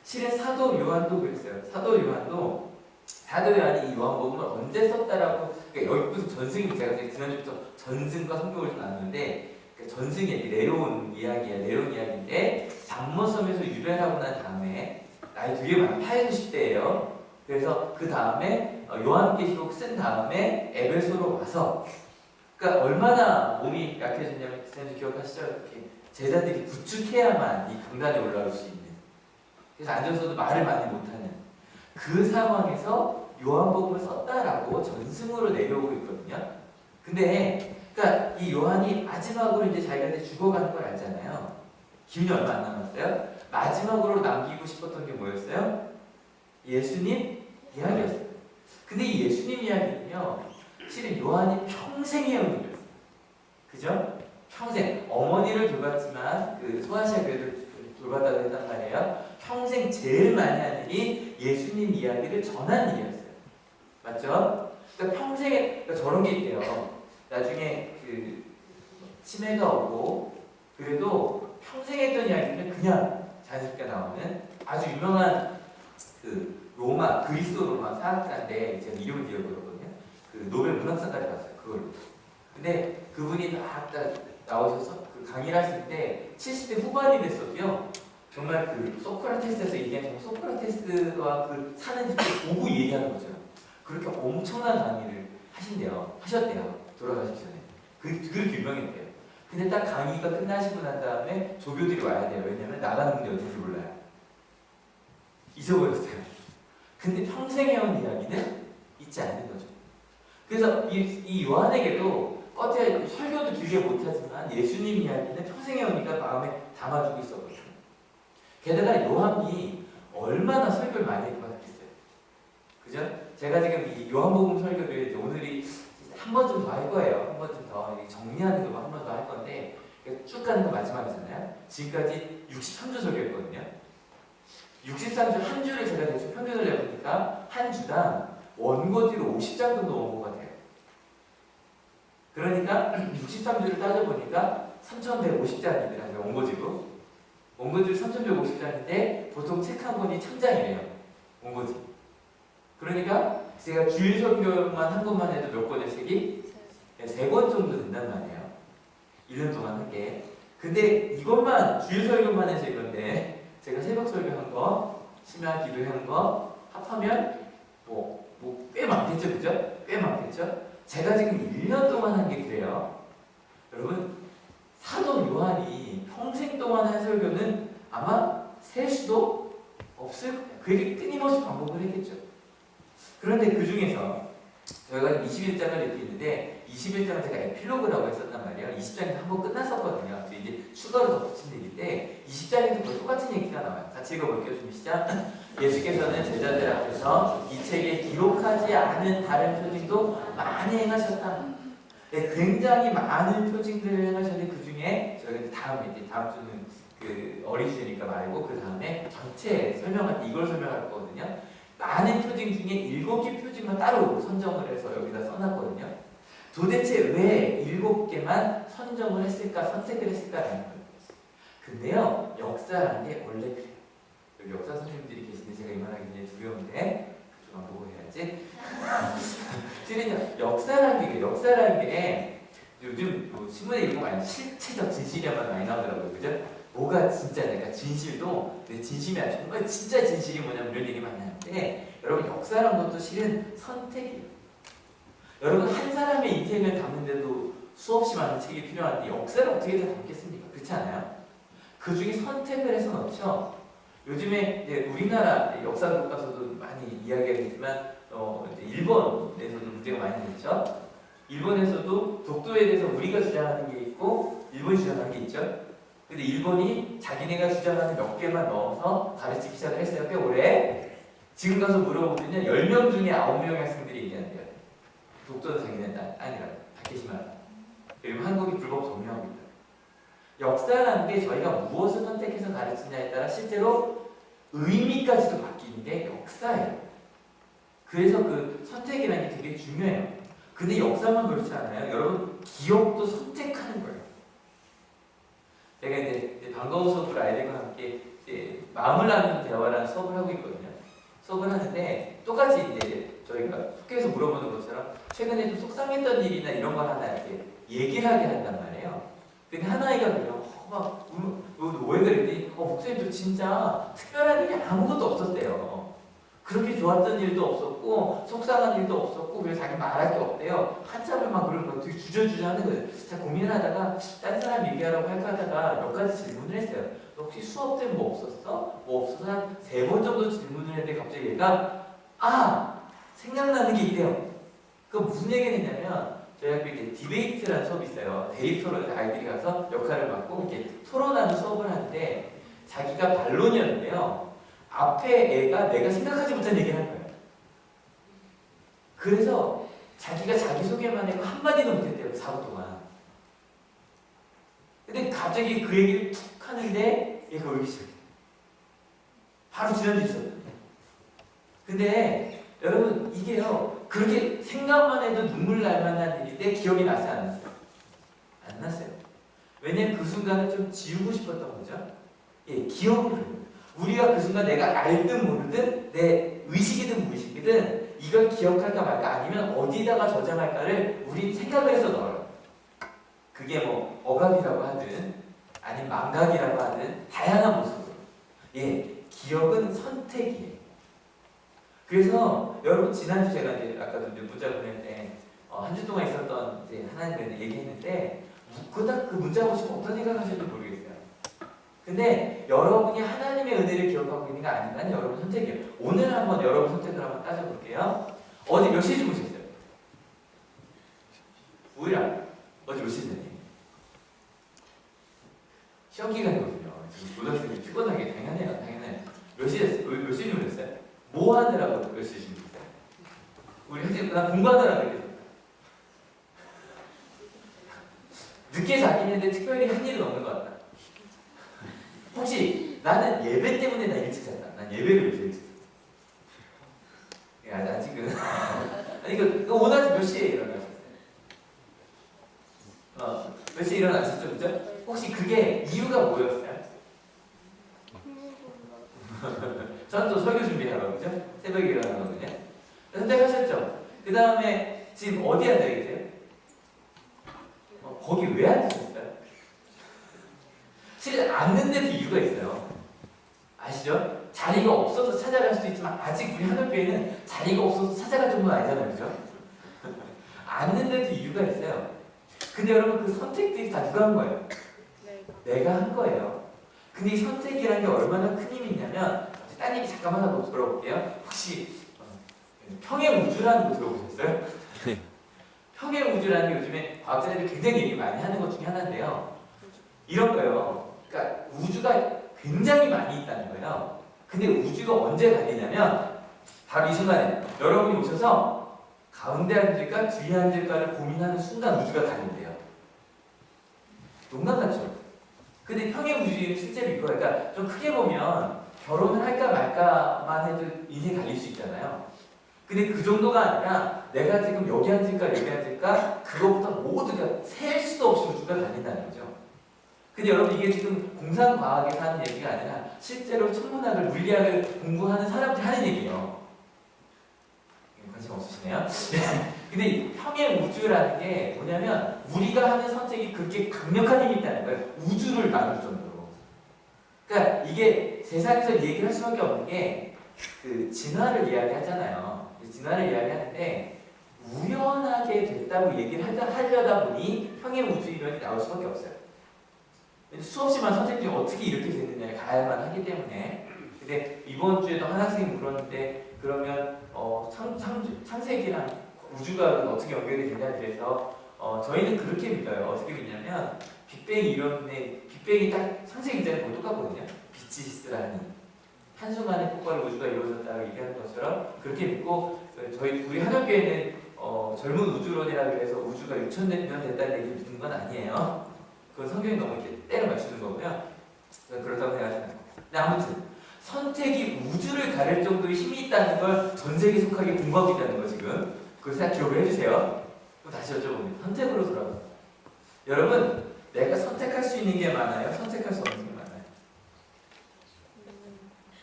실은 사도 요한도 그랬어요. 사도 요한이 이 요한복음을 언제 썼다라고, 그러니까 여기 무슨 전승이 제가 지난주부터 전승과 성경을 좀 나눴는데, 그러니까 전승이 내려온 이야기인데 장모섬에서 유배하고 난 다음에 나이 되게 많아, 80, 90대예요. 그래서 그 다음에 요한계시록 쓴 다음에 에베소로 와서, 그러니까 얼마나 몸이 약해졌냐면 지난주 기억하시죠? 이렇게 제자들이 구축해야만 이 강단에 올라올 수 있는, 그래서 앉아서도 말을 많이 못하는 그 상황에서 요한복음을 썼다라고 전승으로 내려오고 있거든요. 근데 그러니까 이 요한이 마지막으로 이제 자기가 이제 죽어가는 걸 알잖아요. 기운이 얼마 안 남았어요. 마지막으로 남기고 싶었던 게 뭐였어요? 예수님 이야기였어요. 근데 이 예수님 이야기는요, 실은 요한이 평생 해온 일이었어요. 그죠? 평생 어머니를 돌봤지만 그 소아시아 교회를 돌봤다고 했단 말이에요. 평생 제일 많이 한 일이 예수님 이야기를 전한 일이었어요. 맞죠? 그러니까 평생에 그러니까 저런 게 있대요. 나중에 그 치매가 오고 그래도 평생 했던 이야기는 그냥 자연스럽게 나오는 아주 유명한 그 로마 그리스 로마 사학자인데 제가 이름을 기억하거든요. 그 노벨 문학상까지 봤어요. 그걸. 근데 그분이 막 나오셔서 그 강의를 하실 때 70대 후반이 됐어도요. 정말 그 소크라테스에서 얘기한 소크라테스와 그 사는 집을 보고 얘기하는 거죠. 그렇게 엄청난 강의를 하셨대요. 돌아가시기 전에. 그렇게 유명했대요. 근데 딱 강의가 끝나시고 난 다음에 조교들이 와야 돼요. 왜냐면 나가는 분이 어딘지 몰라요. 잊어버렸어요. 근데 평생 해온 이야기는 잊지 않는 거죠. 그래서 이 요한에게도 겉에 설교도 길게 못하지만 예수님 이야기는 평생 해오니까 마음에 담아두고 있었거든요. 게다가 요한이 얼마나 설교를 많이 받았겠어요. 그죠? 제가 지금 이 요한복음 설교를 이제 오늘이 한 번쯤 더 할 거예요. 한 번쯤 더 정리하는 거 한 번 더 할 건데 쭉 가는 거 마지막이잖아요. 지금까지 63주 설교했거든요. 63주 한 주를 제가 대충 평균을 내보니까 한 주당 원고지로 50장 정도 온 것 같아요. 그러니까 63주를 따져보니까 3,150장이더라고요. 원고지로. 원고지로 3,150장인데 보통 책 한 권이 1,000장이래요. 원고지. 그러니까 제가 주일 설교만 한 것만 해도 몇 권의 책이? 3권 정도 된단 말이에요. 1년 동안 한 게. 근데 이것만 주일 설교만 해서 이건데 제가 새벽 설교한 거, 심야 기도한 거 합하면 꽤 많겠죠, 그죠? 꽤 많겠죠? 제가 지금 1년 동안 한 게 그래요. 여러분, 사도 요한이 평생 동안 한 설교는 아마 셀 수도 없을 거예요. 그게 끊임없이 반복을 했겠죠. 그런데 그 중에서 저희가 21장을 이렇게 있는데 21장을 제가 에필로그라고 했었단 말이에요. 20장에서 한 번 끝났었거든요. 이제 추가로 더 붙인 얘기인데 20장에도 거의 똑같은 얘기가 나와요. 같이 읽어볼게요. 좀 시작. 예수께서는 제자들 앞에서 이 책에 기록하지 않은 다른 표징도 많이 행하셨다. 네, 굉장히 많은 표징들을 행하셨는데 그 중에 저희가 다음 주는 그 어린 주니까 말고 그 다음에 전체 설명할 때 이걸 설명할 거거든요. 많은 표징 중에 7개 표징만 따로 선정을 해서 여기다 써놨거든요. 도대체 왜 7개만 선정을 했을까, 선택을 했을까라는 거예요. 근데요, 역사라는 게 원래 그래요. 여기 역사 선생님들이 계신데 제가 이만하게 굉장히 두려운데 그쪽만 보고 해야지. 실은 역사라는 게 요즘 신문에 이런 거 많이 실체적 진실이야만 많이 나오더라고요. 그죠? 뭐가 진짜냐, 그러니까 진실도 내 진심이 아니라 정말 진짜 진실이 뭐냐면 이런 얘기 많이 하는데 여러분 역사라는 것도 실은 선택이에요. 여러분 한 사람의 인생을 담는데도 수없이 많은 책이 필요한데 역사를 어떻게 다 담겠습니까? 그렇지 않아요? 그 중에 선택을 해서 넣죠. 요즘에 이제 우리나라 역사 교과서도 많이 이야기가 되지만 일본에서도 문제가 많이 되죠. 일본에서도 독도에 대해서 우리가 주장하는 게 있고 일본이 주장하는 게 있죠. 근데 일본이 자기네가 주장하는 몇 개만 넣어서 가르치기 시작을 했어요. 꽤 오래. 지금 가서 물어보면요 10명 중에 9명의 학생들이 얘기한대요. 독도는 자기네는 아니라 다케시마. 그리고 한국이 불법 점유하고 있다. 역사라는 게 저희가 무엇을 선택해서 가르치냐에 따라 실제로 의미까지도 바뀌는 게 역사예요. 그래서 그 선택이라는 게 되게 중요해요. 근데 역사만 그렇지 않아요. 여러분 기억도 선택하는 거예요. 제가 이제 반가운 수업을 아이들과 함께 이제 마음을 나누는 대화라는 수업을 하고 있거든요. 수업을 하는데 똑같이 이제 저희가 학교에서 물어보는 것처럼 최근에 좀 속상했던 일이나 이런 걸 하나 이렇게 얘기를 하게 한단 말이에요. 근데 한 아이가 그래요. 왜 그랬니? 목사님 저 진짜 특별한 일이 아무것도 없었대요. 그렇게 좋았던 일도 없었고 속상한 일도 없었고 그래서 자기 말할 게 없대요. 한참을 막 그런 거 되게 주저주저 하는 거예요. 자 고민을 하다가 딴 사람 얘기하라고 할까 하다가 몇 가지 질문을 했어요. 너 혹시 수업 때 뭐 없었어? 뭐 없어서 한 3번 정도 질문을 했는데 갑자기 얘가 생각나는 게 있대요. 그 무슨 얘기를 했냐면 저희 학교에 이렇게 디베이트라는 수업이 있어요. 대립 토론 아이들이 가서 역할을 맡고 이렇게 토론하는 수업을 하는데 자기가 반론이었는데요. 앞에 애가 내가 생각하지 못한 얘기를 한 거예요. 그래서 자기가 자기소개만 해도 한마디도 못했대요. 4분 동안. 근데 갑자기 그 얘기를 툭 하는데 얘가 울기 시작해. 바로 지난주 있었거든요. 근데 여러분 이게요. 그렇게 생각만 해도 눈물 날 만한 일인데 기억이 나지 않았어요. 안 났어요. 왜냐면 그 순간을 좀 지우고 싶었던 거죠. 기억을 해요. 우리가 그 순간 내가 알든 모르든 내 의식이든 무의식이든 이걸 기억할까 말까 아니면 어디다가 저장할까를 우리 생각을 해서 넣어요. 그게 뭐 억압이라고 하든 아니면 망각이라고 하든 다양한 모습으로. 기억은 선택이에요. 그래서 여러분 지난주 제가 이제 아까도 이제 문자 보낼 때 한 주 동안 있었던 이제 하나님에 얘기했는데 그닥 그 문자 보시고 어떤 생각하실지 모르겠어요. 근데 여러분이 하나님의 은혜를 기억하고 있는 게 아니면 여러분 선택이에요. 오늘 한번 여러분 선택을 한번 따져볼게요. 어제 몇 시에 주무셨어요? 5일 어제 몇 시에 잤니? 시험 기간이거든요. 지금 고등학생이 피곤하게 당연해요. 몇 시에 주무셨어요? 뭐 하느라고 몇 시에 주무셨어요? 우리 현재 나 공부하느라고 그랬어요. 늦게 자긴 했는데 특별히 한 일은 없는 것 같다. 혹시 나는 예배 때문에 나 일찍 잤다. 난 예배를 위해서 일찍 잤다. 아직은 아니 오늘 몇 시에 일어나셨어요? 몇 시에 일어나셨죠, 그죠? 혹시 그게 이유가 뭐였어요? 저는 또 설교 준비하러 그죠? 새벽에 일어나거든요. 선택하셨죠? 그 다음에 지금 어디 앉아 계세요? 거기 왜 앉으셨어요? 실은 앉는데도 이유가 있어요. 아시죠? 자리가 없어서 찾아갈 수도 있지만 아직 우리 하늘교회는 자리가 없어서 찾아갈 정도는 아니잖아요. 그죠? 앉는데도 이유가 있어요. 근데 여러분 그 선택들이 다 누가 한 거예요? 내가 한 거예요. 근데 이 선택이라는 게 얼마나 큰 힘이 있냐면 딴 얘기 잠깐만 하고 들어볼게요. 혹시 평행 우주라는 거 들어보셨어요? 평행 우주라는 게 요즘에 과학자들이 굉장히 얘기 많이 하는 것 중에 하나인데요. 이런 거예요. 그러니까 우주가 굉장히 많이 있다는 거예요. 근데 우주가 언제 갈리냐면 바로 이 순간에 여러분이 오셔서 가운데 앉을까 뒤에 앉을까를 고민하는 순간 우주가 갈린대요. 농담 같죠? 근데 평행 우주는 실제로 이거예요. 그러니까 좀 크게 보면 결혼을 할까 말까만 해도 인생이 갈릴 수 있잖아요. 근데 그 정도가 아니라 내가 지금 여기 앉을까 여기 앉을까 그것부터 모두가 셀 수도 없이 우주가 갈린다는 거죠. 근데 여러분 이게 지금 공상과학에서 하는 얘기가 아니라 실제로 천문학을 물리학을 공부하는 사람들이 하는 얘기예요. 관심 없으시네요. 근데 평행 우주라는 게 뭐냐면 우리가 하는 선택이 그렇게 강력한 힘이 있다는 거예요. 우주를 나눌 정도로. 그러니까 이게 세상에서 얘기를 할 수밖에 없는 게 그 진화를 이야기하잖아요. 진화를 이야기하는데 우연하게 됐다고 얘기를 하려다 보니 평행 우주 이론이 나올 수밖에 없어요. 수없이만 선택들이 어떻게 이렇게 됐느냐를 가야만 하기 때문에. 근데 이번 주에도 한 학생이 물었는데 그러면 창세기랑 우주가 어떻게 연결이 되냐에 대해서 저희는 그렇게 믿어요. 어떻게 믿냐면 빅뱅 이론에 빅뱅이 딱 창세기 전에 거의 똑같거든요. 빛이 있으라니 한순간에 폭발로 우주가 이루어졌다고 얘기하는 것처럼 그렇게 믿고 우리 하늘교회는 젊은 우주론이라고 해서 우주가 6,000년 됐다는 얘기를 믿는 건 아니에요. 그건 성경이 너무 이렇게 때려 맞추는 거고요. 그렇다고 생각하시는 거예요. 근데 아무튼 선택이 우주를 가릴 정도의 힘이 있다는 걸 전 세계 속하게 공부하고 있다는 거 지금 그걸 딱 기억을 해주세요. 그럼 다시 여쭤봅니다. 선택으로 돌아가요. 여러분 내가 선택할 수 있는 게 많아요? 선택할 수 없는 게 많아요?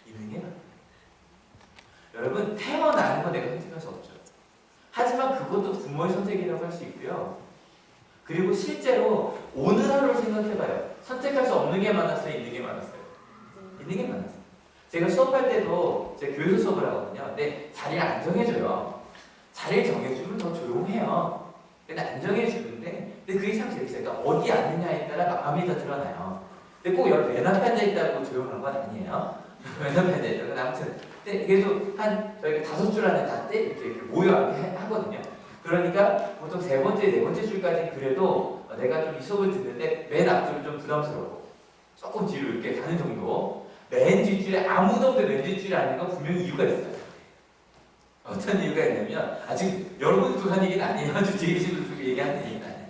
있는 게 많아요. 여러분 태어나는 건 내가 선택할 수 없죠. 하지만 그것도 부모의 선택이라고 할 수 있고요. 그리고 실제로 오늘 하루를 생각해봐요. 선택할 수 없는 게 많았어요? 있는 게 많았어요? 있는 게 많았어요. 제가 수업할 때도 제가 교회에서 수업을 하거든요. 근데 자리를 안 정해줘요. 자리를 정해주면 더 조용해요. 근데 안 정해주는데, 근데 그게 참 재밌어요. 그러니까 어디 앉느냐에 따라 마음이 더 드러나요. 근데 꼭 여기 맨 앞에 앉아있다고 조용한 건 아니에요. 맨 앞에 앉아있다고. 아무튼. 근데 그래도 저희가 5줄 안에 다 이렇게 모여 앉게 하거든요. 그러니까 보통 3번째, 4번째 줄까지 그래도 내가 좀 이 수업을 듣는데 맨 앞줄은 좀 부담스러워. 조금 뒤로 이렇게 가는 정도. 맨 뒷줄에 아무도 없는데 맨 뒷줄이 아닌 건 분명히 이유가 있어요. 어떤 이유가 있냐면, 지금 여러분이 한 얘기는 아니에요. 뒤에 계신 분들 얘기하는 얘기는 아니에요.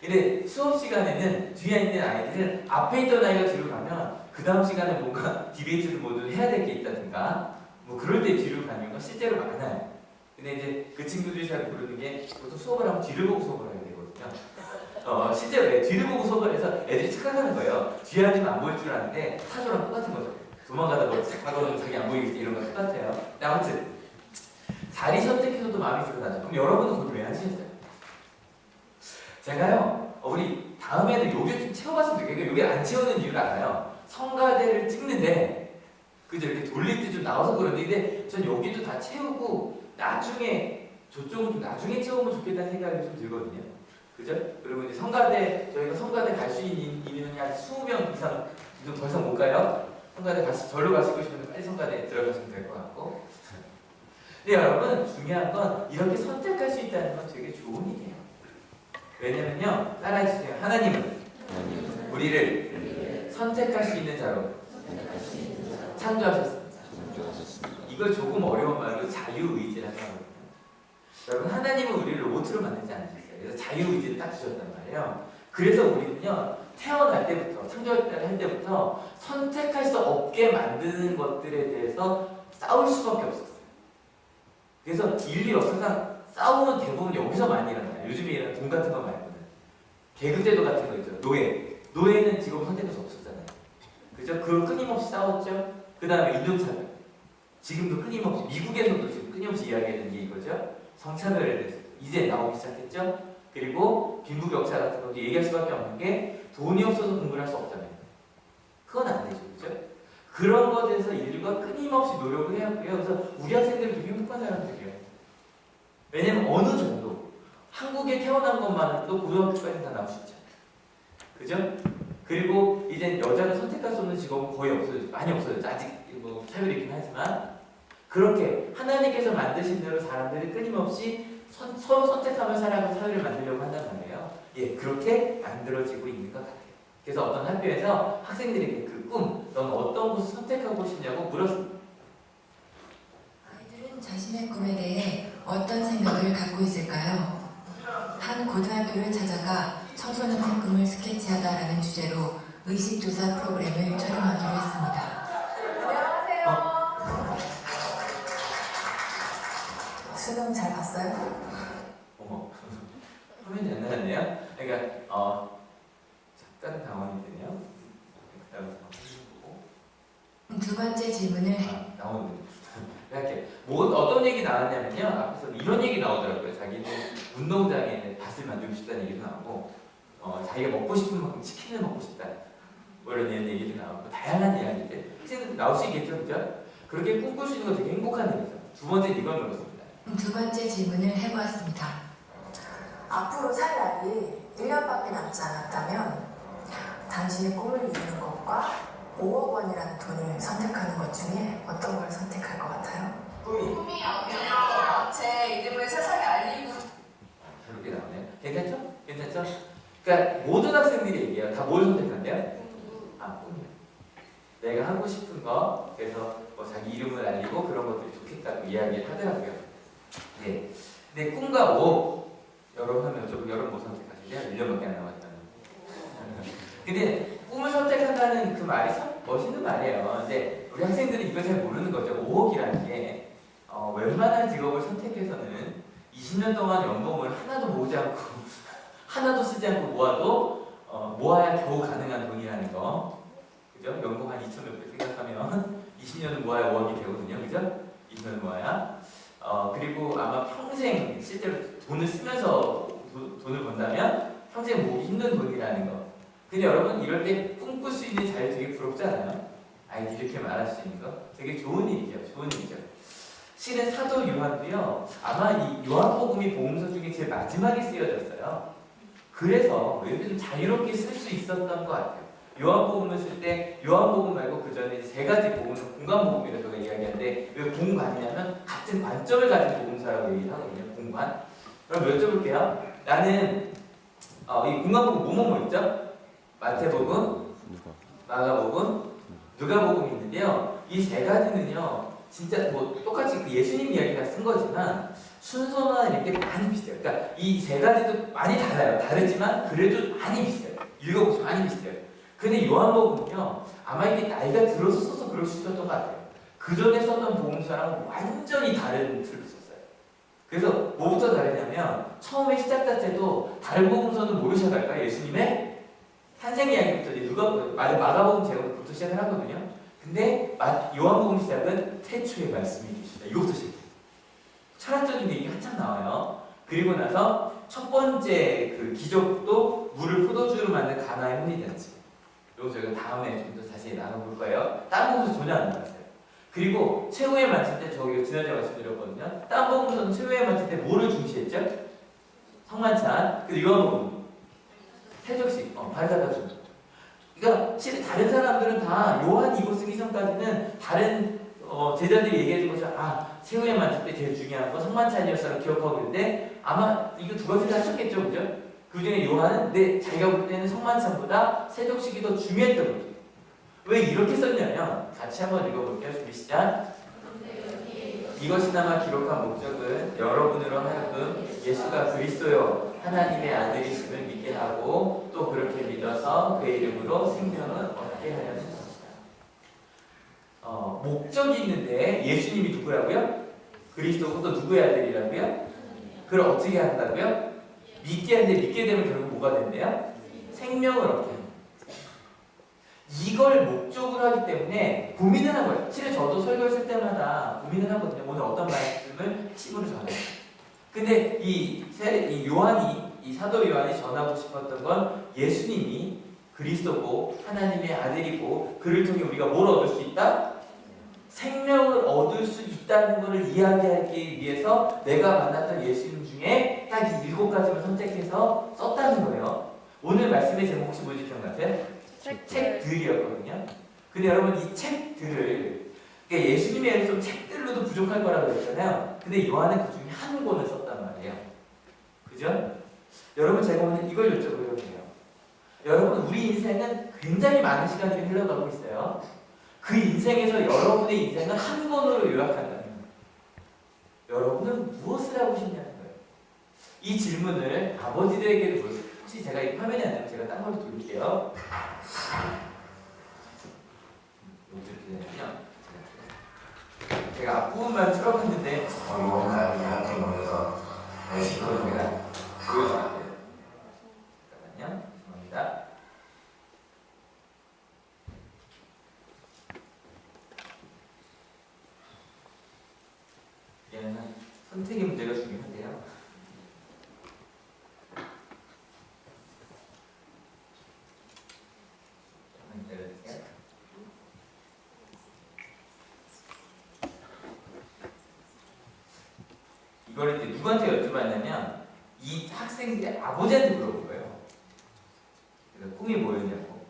근데 수업 시간에는 뒤에 있는 아이들은 앞에 있던 아이가 뒤로 가면 그 다음 시간에 뭔가 디베이트를 모두 해야 될 게 있다든가 뭐 그럴 때 뒤로 가는 건 실제로 많아요. 근데 이제 그 친구들이 잘 모르는 게 보통 수업을 하면 뒤를 보고 수업을 해야 되거든요. 실제로 뒤를 보고 수업을 해서 애들이 착각하는 거예요. 뒤에 앉으면 안 보일 줄 아는데 타조랑 똑같은 거죠. 도망가다 뭐 착각하면 자기 안 보이겠지 이런 거 똑같아요. 근데 아무튼 자리 선택해서도 마음이 드러나죠. 그럼 여러분은 거기 왜 앉으셨어요? 제가요, 우리 다음에는 여기 좀 채워봤으면 좋겠어요. 여기 안 채우는 이유를 알아요. 성가대를 찍는데 그죠? 이렇게 돌릴 때 좀 나와서 그런데 전 여기도 다 채우고 나중에 저쪽은 좀 나중에 채우면 좋겠다는 생각이 좀 들거든요. 그죠? 그리고 이제 성가대, 저희가 성가대 갈 수 있는 인원이 한 20명 이상 지금 더 이상 못 가요. 성가대 절로 가시고 싶으면 빨리 성가대 들어가시면 될 것 같고. 근데 여러분 중요한 건 이렇게 선택할 수 있다는 건 되게 좋은 일이에요. 왜냐면요, 따라해주세요. 하나님은 우리를 선택할 수 있는 자로 창조하셨습니다. 이걸 조금 어려운 말로 자유의지라고 하거든요. 여러분, 하나님은 우리를 로봇으로 만들지 않으셨어요. 그래서 자유의지를 딱 주셨단 말이에요. 그래서 우리는요, 태어날 때부터, 창조할 때부터 선택할 수 없게 만드는 것들에 대해서 싸울 수밖에 없었어요. 그래서 인류 역사상 싸움은 대부분 여기서 많이 일어나요. 요즘에 일어나는 돈 같은 거 말고는. 계급제도 같은 거 있죠. 노예는 직업 선택할 수 없었잖아요. 그죠? 그걸 끊임없이 싸웠죠. 그 다음에 인종차별. 지금도 끊임없이, 미국에서도 지금 끊임없이 이야기하는 게 이거죠. 성차별에 대해서 이제 나오기 시작했죠. 그리고 빈부격차 같은 것도 얘기할 수밖에 없는 게 돈이 없어서 공부를 할 수 없잖아요. 그건 안 되죠. 그죠? 그런 것에 대해서 인류가 끊임없이 노력을 해왔고요. 그래서 우리 학생들이 되게 행복한 사람들이에요. 왜냐면 어느 정도 한국에 태어난 것만으로도 고등학교까지 다 나올 수 있잖아요. 그죠? 그리고 이제 여자가 선택할 수 없는 직업은 거의 없어졌죠. 많이 없어졌죠. 아직 뭐 차별이 있긴 하지만 그렇게 하나님께서 만드신 대로 사람들이 끊임없이 서로 선택하며 살아가는 사회를 만들려고 한단 말이에요. 예, 그렇게 만들어지고 있는 것 같아요. 그래서 어떤 학교에서 학생들에게 그 꿈, 너는 어떤 곳을 선택하고 싶냐고 물었습니다. 아이들은 자신의 꿈에 대해 어떤 생각을 갖고 있을까요? 한 고등학교를 찾아가 청소년의 꿈을 스케치하다라는 주제로 의식조사 프로그램을 촬영하기로 했습니다. 안녕하세요. 수능 잘 봤어요? 어머, 화면이 안 나왔네요. 그러니까 잠깐 당황이 되네요. 두 번째 질문을 나오는 이렇게 어떤 얘기 나왔냐면요. 앞에서 이런 얘기 나오더라고요. 자기는 운동장에 밭을 만들고 싶다는 얘기도 나오고 자기가 먹고 싶은 만큼 치킨을 먹고 싶다. 뭐 이런 얘기도 나오고 다양한 이야기들 학생들 나올 수 있겠죠, 그죠? 그렇게 꿈꿀 수 있는 건 되게 행복한 일이죠. 두 번째 이걸 물었습니다. 두 번째 질문을 해보았습니다. 앞으로 살 날이 1년밖에 남지 않았다면 당신의 꿈을 이루는 것과 5억 원이라는 돈을 선택하는 것 중에 어떤 걸 선택할 것 같아요? 꿈이 아니라 제 이름을 세상에 알리고 그렇게 나오네요. 괜찮죠? 괜찮죠? 그러니까 모든 학생들이 얘기해요. 다 뭘 선택한대요? 꿈이요. 내가 하고 싶은 거, 그래서 뭐 자기 이름을 알리고 그런 것들이 좋겠다고 이야기를 하더라고요. 네. 근데 꿈과 5억, 여러분 하면 여러분 뭐 선택하실래요? 1년밖에 안 남았다는. 근데 꿈을 선택한다는 그 말이 참 멋있는 말이에요. 근데 우리 학생들은 이걸 잘 모르는 거죠. 5억이라는 게 웬만한 직업을 선택해서는 20년 동안 연봉을 하나도 모으지 않고 하나도 쓰지 않고 모아야 겨우 가능한 돈이라는 거. 그죠? 연봉 한 2천 몇백 생각하면 20년을 모아야 5억이 되거든요. 그죠? 20년을 모아야. 그리고 아마 평생 실제로 돈을 쓰면서 돈을 번다면 평생 모으기 힘든 돈이라는 거. 근데 여러분 이럴 때 꿈꿀 수 있는 자유 되게 부럽지 않아요? 아이 이렇게 말할 수 있는 거 되게 좋은 일이죠. 좋은 일이죠. 실은 사도 요한도요. 아마 이 요한복음이 복음서 중에 제일 마지막에 쓰여졌어요. 그래서 이렇게 좀 자유롭게 쓸 수 있었던 것 같아요. 요한복음을 쓸 때 요한복음 말고 그 전에 세 가지 복음서 공관복음이라고 이야기하는데 왜 공관이냐면 같은 관점을 가진 복음서라고 얘기하거든요. 공관. 그럼 여쭤볼게요. 나는 이 공관복음 뭐뭐 있죠? 마태복음, 마가복음, 누가복음이 있는데요. 이 세 가지는요. 진짜 뭐 똑같이 그 예수님 이야기가 쓴 거지만 순서나 이렇게 많이 비슷해요. 그러니까 이 세 가지도 많이 달라요. 다르지만 그래도 많이 비슷해요. 읽어보시면 많이 비슷해요. 근데 요한복음은요. 아마 이게 나이가 들어서 써서 그럴 수 있었던 것 같아요. 그 전에 썼던 복음서랑 완전히 다른 틀로 썼어요. 그래서 뭐부터 다르냐면 처음에 시작 자체도 다른 복음서는 뭐로 시작할까요? 예수님의 탄생 이야기부터 이제 마가복음 제목부터 시작을 하거든요. 근데 요한복음 시작은 태초에 말씀이 계시다. 이것부터 시작해요. 철학적인 얘기 한참 나와요. 그리고 나서 첫 번째 그 기적도 물을 포도주로 만든 가나의 혼이든지. 이거 저희가 다음에 좀 더 자세히 나눠볼 거예요. 다른 복음서 전혀 안 나왔어요. 그리고 최후의 만찬 때 저기 지난주에 말씀드렸거든요. 다른 복음서는 최후의 만찬 때 뭐를 중시했죠? 성만찬. 그리고 요한복음 세족식, 발사가 준. 그러니까 실은 다른 사람들은 다 요한 이고 쓰기전까지는 다른 제자들이 얘기해준 것을 최후의 만찬 때 제일 중요한 건 성만찬이었어라고 기억하고 있는데 아마 이거 두 가지를 하셨겠죠, 그죠? 그 중에 요한은 자기가 볼 때는 성만찬보다 세족식이 더 중요했던 거죠. 왜 이렇게 썼냐면 같이 한번 읽어볼게요. 준비 시작. 이것이나마 기록한 목적은 여러분으로 하여금 예수가 그리스도요 하나님의 아들이심을 믿게 하고 또 그렇게 믿어서 그의 이름으로 생명을 얻게 하려 하는 것이다. 목적이 있는데 예수님이 누구라고요? 그리스도고 또 누구의 아들이라고요? 그걸 어떻게 한다고요? 믿게 하는데 믿게 되면 결국 뭐가 된대요? 생명을 얻게 합니다. 이걸 목적으로 하기 때문에 고민을 한 거예요. 실은 저도 설교했을 때마다 고민을 하거든요. 오늘 어떤 말씀을 핵심으로 전해요. 근데 이 사도 요한이 전하고 싶었던 건 예수님이 그리스도고 하나님의 아들이고 그를 통해 우리가 뭘 얻을 수 있다? 생명을 얻을 수 있다는 것을 이야기하기 위해서 내가 만났던 예수님 중에 딱 이 7가지를 선택해서 썼다는 거예요. 오늘 말씀의 제목 혹시 뭐지 기억나세요? 책들이었거든요. 근데 여러분 이 책들을 그러니까 예수님에 대해서 책들로도 부족할 거라고 했잖아요. 근데 요한은 그 중에 한 권을 썼단 말이에요. 그죠? 여러분 제가 오늘 이걸 여쭤보려고 해요. 여러분 우리 인생은 굉장히 많은 시간들이 흘러가고 있어요. 그 인생에서 여러분의 인생은 한 권으로 요약한다는 거예요. 여러분은 무엇을 하고 싶냐는 거예요. 이 질문을 아버지들에게도 물어요. 혹시 제가 이 화면이 안 되면 제가 딴 걸로 돌릴게요. 이렇게 되면요. 제가 앞부분만 틀어봤는데 이번 달 이렇게 모여서 열심히 이걸 제가 보여드릴게요. 잠깐만요. 죄송합니다. 얘는 선택의 문제가 중요한데요. 잠깐만 기다려주세요. 이걸 이제 누구한테 여쭤봤냐면 이 학생들의 아버지한테 물어본 거예요. 그래서 꿈이 뭐였냐고.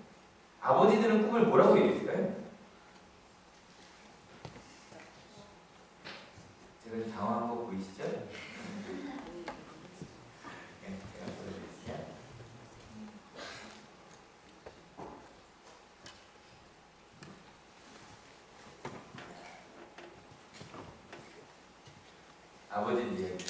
아버지들은 꿈을 뭐라고 얘기했을까요? 제가 좀 당황한 거 보이시죠? 네, 제가 보여드릴게요. 아버지는 이야기.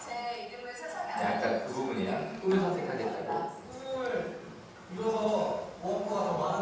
제 이름을 세상에 아까 그 부분이야. 꿈을 선택하겠다고. 꿈을 이뤄서 무엇보다 더 많은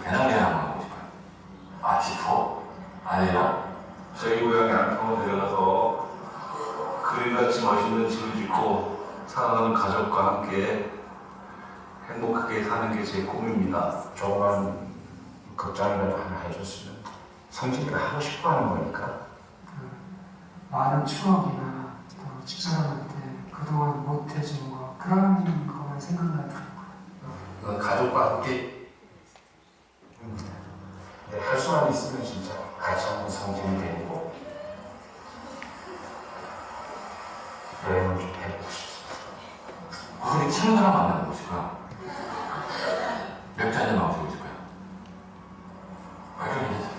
배낭여행 한번 가고 싶어요. 아, 지포? 아니에요? 저희 고향에 안평으로 내려가서 그림같이 멋있는 집을 짓고 사랑하는 가족과 함께 행복하게 사는 게 제 꿈입니다. 조금만 걱정이라도 하나 해줬으면 성진이가 하고 싶어 하는 거니까. 많은 추억이나 또 집사람한테 그동안 못해준 거 그런 거만 생각나더라고요. 이건 가족과 함께 근데 할 수만 있으면 진짜 같이 한번 성진이 데리고 여행을 좀 해보고 싶습니다. 우리 친구들랑 만나고 싶어요. 맥주 한잔 마시고 싶어요. 왜 그러냐?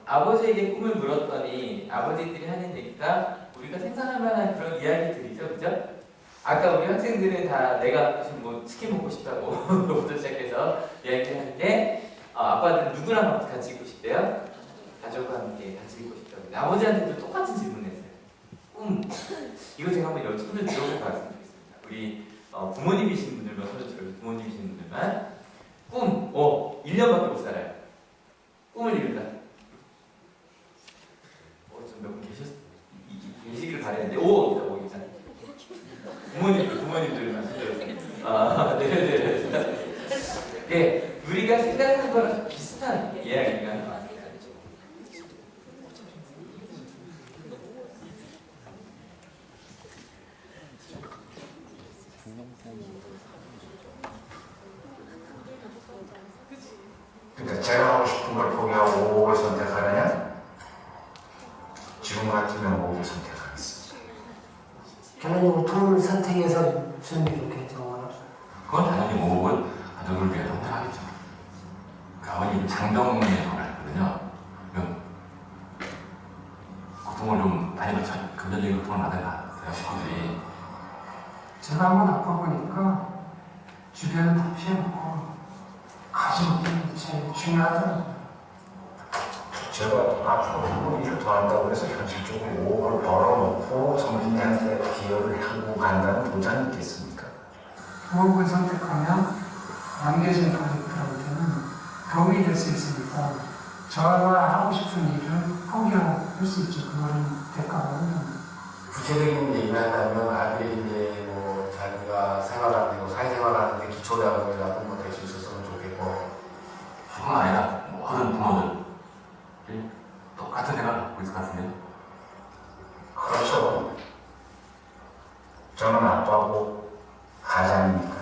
아버지에게 꿈을 물었더니 아버지들이 하는 얘기가 우리가 생각할 만한 그런 이야기들이죠, 그죠? 아까 우리 학생들은 다 내가 지금 뭐 치킨 먹고 싶다고 부터 시작해서 이야기를 하는데 아빠들은 누구랑 같이 있고 싶대요? 가족과 함께 같이 있고 싶다고. 근데 아버지한테도 똑같은 질문을 했어요. 꿈. 이거 제가 한번 손을 들어보고 봤으면 좋겠습니다. 우리 부모님이신 분들만 손을 들어요. 부모님이신 분들만. 꿈. 1년밖에 못 살아요. 꿈을 이룬다. 좀 몇 분 계시길 바랬는데 5입니다. 부모님들만 손들어요. 네네네. 네, 우리가 생각한 거랑 비슷한 이야기가 나왔어요. 그러니까 제가 하고 싶은 걸 포기하고 5를 선택하느냐? 지금 같으면 5를 선택하겠습니다. 교수님 둘 선택해서 준비 좋겠죠. 그건 당연히 5억은 가족을 위해 선택하겠죠. 그 아버님 장정의 역할을 했거든요. 고통을 좀 많이 받죠. 금전적인 고통을 받아야 식구들이. 제가 한번 아파 보니까 주변은 다 피해놓고 가족이 제일 중요하더라고요. 제가 앞으로 일을 더 한다고 해서 현실적으로 5억을 벌어놓고 성진이한테 기여를 하고 간다는 보장이 있겠습니까? 5억을 선택하면 남겨진 가족들한테는 도움이 될 수 있으니까 저와 하고 싶은 일을 포기할 수 있죠. 그거는 대가가 없는. 구체적인 얘기를 한다면 아들이 이제 뭐 자기가 생활하는 거 사회생활하는데 기초대학원이라도 뭐 될 수 있었으면 좋겠고. 뿐만 아니라 모든 부모들 똑같은 생각을 갖고 있을 것 같은데요. 그렇죠. 저는 아빠고 가장이니까.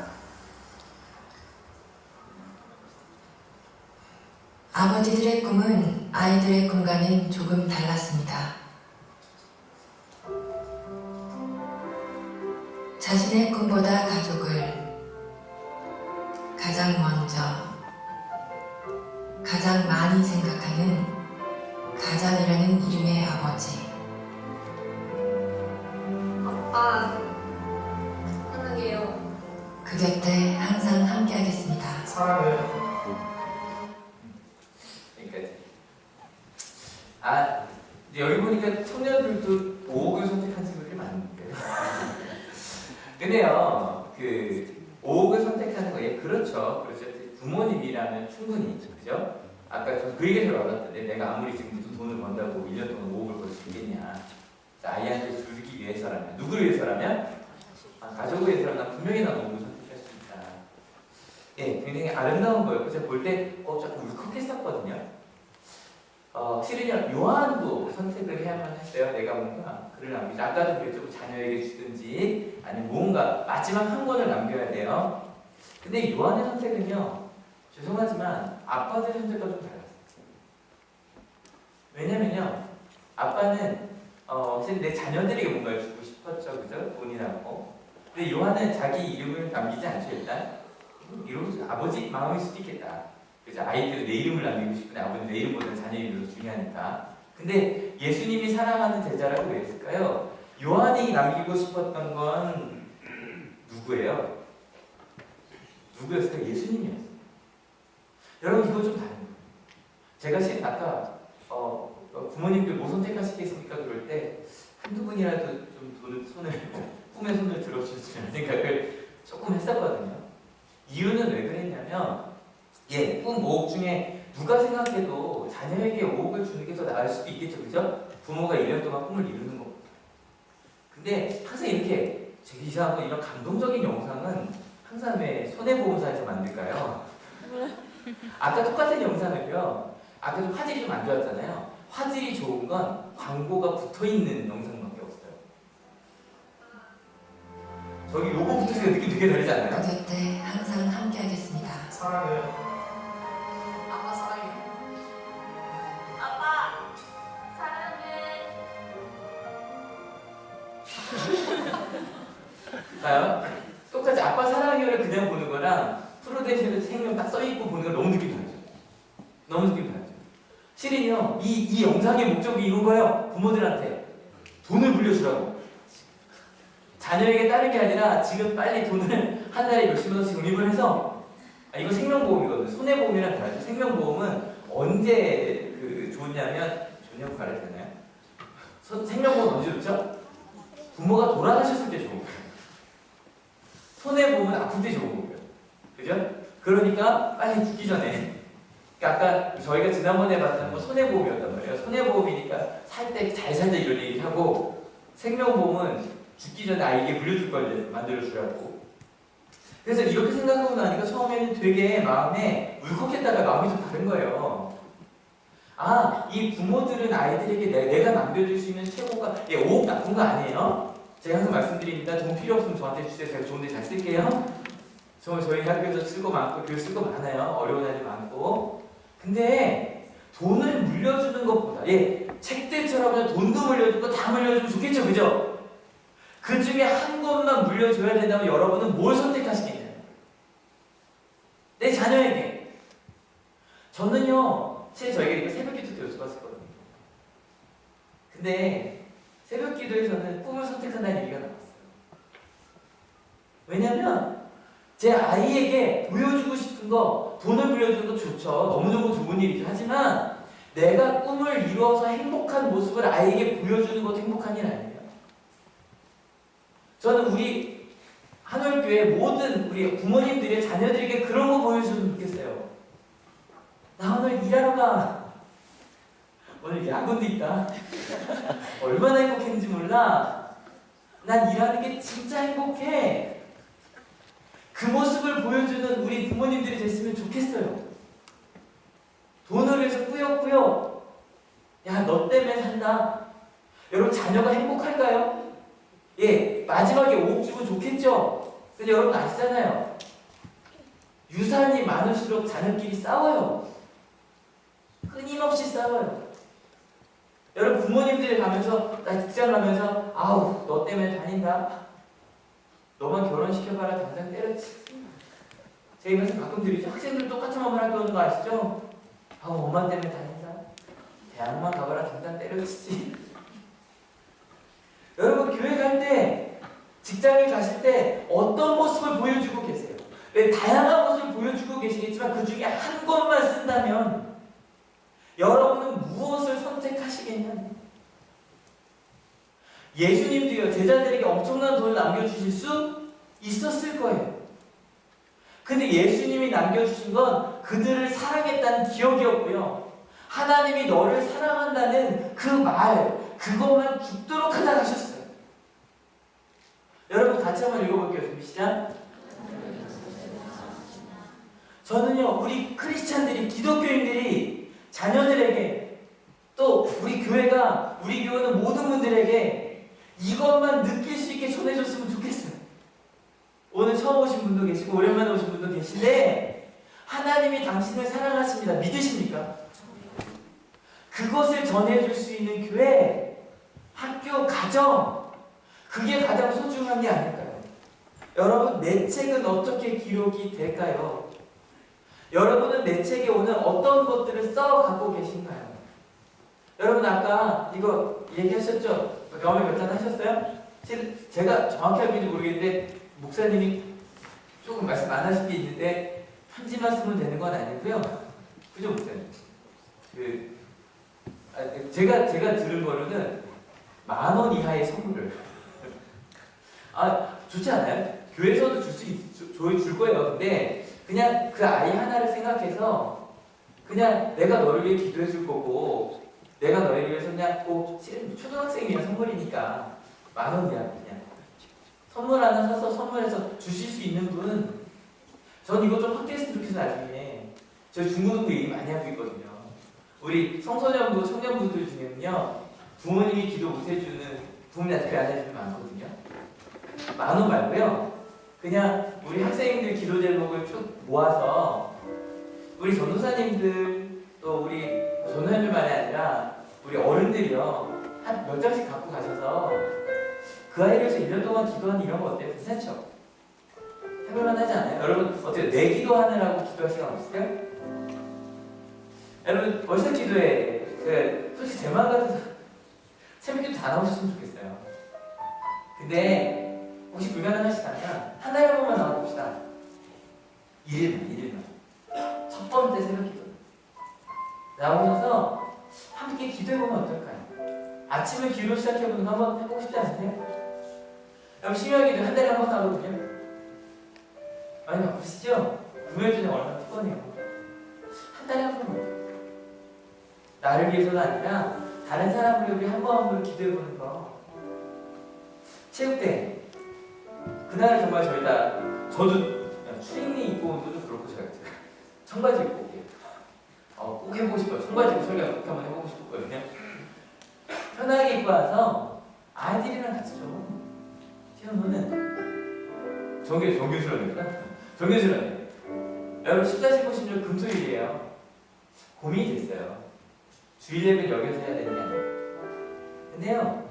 아버지들의 꿈은 아이들의 꿈과는 조금 달랐습니다. 자신의 꿈보다 가족을 가장 먼저, 가장 많이 생각하는 가장이라는 이름의 아버지. 아빠, 사랑해요. 그 곁에 항상 함께하겠습니다. 사랑해요. 여기까지. 여기 보니까 소녀들도 5억을 선택한 친구들이 많은데. 근데요, 5억을 선택하는 거, 그렇죠. 부모님이라면 충분히, 그죠? 아까 저 그 얘기를 받았던데, 내가 아무리 지금 무슨 돈을 번다고 1년 동안 5억을 벌 수 있겠냐. 아이한테 주기 위해서라면, 누구를 위해서라면? 가족을 위해서라면 분명히 난 5억을 선택할 수 있다. 굉장히 아름다운 거예요. 제가 볼 때, 조금 울컥했었거든요. 실은요, 요한도 선택을 해야만 했어요. 내가 뭔가 글을 남기지. 아까도 그랬죠. 자녀에게 주든지, 아니면 뭔가 마지막 한 권을 남겨야 돼요. 근데 요한의 선택은요, 죄송하지만 아빠들의 선택과 좀 달랐어요. 왜냐면요, 아빠는 사실 내 자녀들에게 뭔가를 주고 싶었죠. 그죠? 돈이라고. 근데 요한은 자기 이름을 남기지 않죠, 일단. 이러면서 아버지 마음일 수도 있겠다. 그죠? 아이들은 내 이름을 남기고 싶은데 아버지는 내 이름보다는 자녀 이름이 더 중요하니까. 근데 예수님이 사랑하는 제자라고 왜 했을까요? 요한이 남기고 싶었던 건 누구예요? 누구였을까요? 예수님이었어요. 여러분, 이거 좀 다른 거예요. 제가 아까 부모님들 뭐 선택하시겠습니까? 그럴 때 한두 분이라도 좀 꿈에 손을 들어주셨으면 생각을 조금 했었거든요. 이유는 왜 그랬냐면 꿈 5억 중에 누가 생각해도 자녀에게 5억을 주는 게 더 나을 수도 있겠죠. 그죠? 부모가 1년 동안 꿈을 이루는 거. 근데 항상 이렇게 제가 이상한 건 이런 감동적인 영상은 항상 왜 손해보험사에서 만들까요? 아까 똑같은 영상을요. 아까 좀 화질이 좀 안 좋았잖아요. 화질이 좋은 건 광고가 붙어있는 영상밖에 없어요. 저기 로고 붙으니까 느낌 되게 다르지 않나요? 그 곁에 항상 함께하겠습니다. 사랑해. 아빠 사랑해. 아빠 사랑해. 봐요. 똑같이 아빠 사랑해요를 그냥 보는 거랑 프로데이션에서 생명 딱 써있고 보는 거 너무 느낌 다르죠. 너무 느낌 다르죠. 실은요, 이 영상의 목적이 이런 거예요. 부모들한테 돈을 물려주라고. 자녀에게 따를 게 아니라 지금 빨리 돈을 한 달에 몇십만 원씩 적립을 해서 이거 생명보험이거든요. 손해보험이랑 다르죠. 생명보험은 언제 좋냐고 가르쳐야 되나요? 생명보험 언제 좋죠? 부모가 돌아가셨을 때 좋은 거예요. 손해보험은 아플 때 좋은 거고요. 그죠? 그러니까 빨리 죽기 전에. 그러니까 아까 저희가 지난번에 봤던 건 손해보험이었단 말이에요. 손해보험이니까 살 때 잘 살자 이런 얘기를 하고, 생명보험은 죽기 전에 아이에게 물려줄 걸 만들어주라고. 그래서 이렇게 생각하고 나니까 처음에는 되게 마음에 울컥했다가 마음이 좀 다른 거예요. 이 부모들은 아이들에게 내가 남겨줄 수 있는 최고가 5억 나쁜 거 아니에요? 제가 항상 말씀드립니다. 돈 필요 없으면 저한테 주세요. 제가 좋은 데 잘 쓸게요. 저희 학교에서 쓸 거 많고 교육 쓸 거 많아요. 어려운 아이들 많고. 근데 돈을 물려주는 것보다 책들처럼 그냥 돈도 물려주고 다 물려주면 좋겠죠. 그죠? 그 중에 한 것만 물려줘야 된다면 여러분은 뭘 선택하시겠냐요? 내 자녀에게. 저는요, 저에게 새벽기도 때 여쭤봤었거든요. 근데 새벽기도에서는 꿈을 선택한다는 얘기가 나왔어요. 왜냐면 제 아이에게 보여주고 싶은 거, 돈을 물려주는 거 좋죠. 너무너무 좋은 일이죠. 하지만 내가 꿈을 이루어서 행복한 모습을 아이에게 보여주는 것도 행복한 일 아니에요. 저는 우리 한올교회 모든 우리 부모님들이 자녀들에게 그런 거 보여주면 좋겠어요. 나 오늘 일하러 가. 오늘 야근도 있다. 얼마나 행복했는지 몰라. 난 일하는 게 진짜 행복해. 그 모습을 보여주는 우리 부모님들이 됐으면 좋겠어요. 돈을 위해서 꾸역꾸역. 야, 너 때문에 산다. 여러분, 자녀가 행복할까요? 마지막에 5억 주면 좋겠죠? 근데 여러분 아시잖아요. 유산이 많을수록 자녀끼리 싸워요. 끊임없이 싸워요. 여러분 부모님들이 가면서, 나 직장 가면서 아우 너 때문에 다닌다. 너만 결혼시켜봐라 당장 때려치. 제가 이면서 가끔 드리죠. 학생들 똑같은 마음을 하게 오는 거 아시죠? 아우 엄마 때문에 다닌다. 대학만 가봐라 당장 때려치지. 여러분 교회 갈 때, 직장에 가실 때 어떤 모습을 보여주고 계세요? 왜 다양한 모습을 보여주고 계시겠지만 그 중에 한 것만 쓴다면 여러분은 무엇을 선택하시겠냐는. 예수님도요, 제자들에게 엄청난 돈을 남겨주실 수 있었을 거예요. 근데 예수님이 남겨주신 건 그들을 사랑했다는 기억이었고요. 하나님이 너를 사랑한다는 그 말, 그것만 죽도록 하다 가셨어요. 여러분 같이 한번 읽어볼게요. 준비 시작. 저는요, 우리 크리스찬들이, 기독교인들이 자녀들에게, 또 우리 교회가, 우리 교회는 모든 분들에게 이것만 느낄 수 있게 전해줬으면 좋겠어요. 오늘 처음 오신 분도 계시고 오랜만에 오신 분도 계신데, 하나님이 당신을 사랑하십니다. 믿으십니까? 그것을 전해줄 수 있는 교회, 학교, 가정, 그게 가장 소중한 게 아닐까요? 여러분, 내 책은 어떻게 기록이 될까요? 여러분은 내 책에 오늘 어떤 것들을 써가고 계신가요? 여러분 아까 이거 얘기하셨죠? 경험에 몇 잔 하셨어요? 제가 정확히 알는지 모르겠는데 목사님이 조금 말씀 안 하신 게 있는데 편지만 쓰면 되는 건 아니고요. 그죠 목사님? 제가 들은 거로는 10,000원 이하의 선물을 좋지 않아요? 교회에서도 줄 거예요. 근데 그냥 그 아이 하나를 생각해서 그냥 내가 너를 위해 기도해 줄 거고 내가 너를 위해서 그냥 꼭 초등학생이면 선물이니까 10,000원이야 그냥 선물 하나 사서 선물해서 주실 수 있는 분 전 이거 좀 확대했으면 좋겠어 나중에. 저희 중고등부 얘기 많이 하고 있거든요. 우리 청소년부, 청년부들 중에는요 부모님이 기도 못 해주는 부모님한테 그 안 해주는 많거든요. 10,000원 말고요 그냥 우리 학생들 기도 제목을 쭉 모아서 우리 전도사님들 또 우리 전도사님들만이 아니라 우리 어른들이요 한 몇 장씩 갖고 가셔서 그 아이를 위해서 1년 동안 기도하는 이런 거 어때요? 괜찮죠? 해볼만 하지 않아요? 여러분 어때요? 내 기도하느라고 기도할 시간 없을까요? 여러분 월세 기도에 솔직히 제 마음 같아서 새벽기도 다 나오셨으면 좋겠어요. 근데 혹시 불가능하시다면 한 달에 한 번만 나와봅시다. 1일만 첫 번째 새벽기도 나오셔서 함께 기도해보면 어떨까요? 아침에 기도 시작해보는 거 한번 해보고 싶지 않으세요? 여러분 심야기도 한 달에 한 번 하거든요. 많이 바쁘시죠? 금요일 저녁 얼마나 피곤해요. 한 달에 한 번. 나를 위해서가 아니라 다른 사람을 위해 한 번 한 번 기도해보는 거. 체육대 그날 정말 저희 다 저도 추리닝 입고 온 것도 좀 그렇고 제가 청바지 입고 올게요. 꼭 해보고 싶어요. 청바지 입고 설교 꼭 한번 해보고 싶었거든요. 편하게 입고 와서 아이들이랑 같이 좀 뛰어노는 정규수련회구나. 정규수련회. 여러분 14, 15, 16 금토일이에요. 고민이 됐어요. 주일 예배를 여기서 해야 되냐. 근데요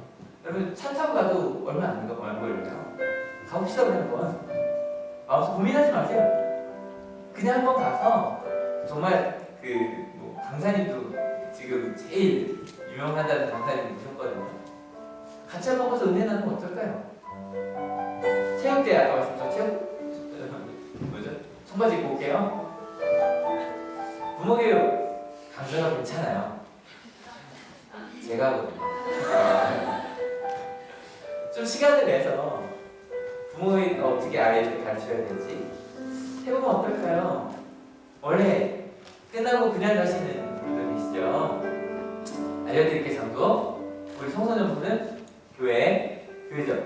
여러분 차 타고 가도 얼마 안 걸려요. 가봅시다 그냥 한번. 마음속 고민하지 마세요. 그냥 한번 가서 정말 뭐 강사님도 지금 제일 유명하다는 강사님 모셨거든요. 같이 한번 가서 은혜 나누면 어떨까요? 체육대 아까 말씀드렸죠? 뭐죠? 청바지 입고 올게요. 부모교육 강사가 괜찮아요. 제가 하거든요. 좀 시간을 내서 부모가 어떻게 아이를 가르쳐야 될지 해보면 어떨까요? 원래 끝나고 그냥 가시는 분들 계시죠? 알려드릴게요. 장도 우리 청소년부는 교회죠.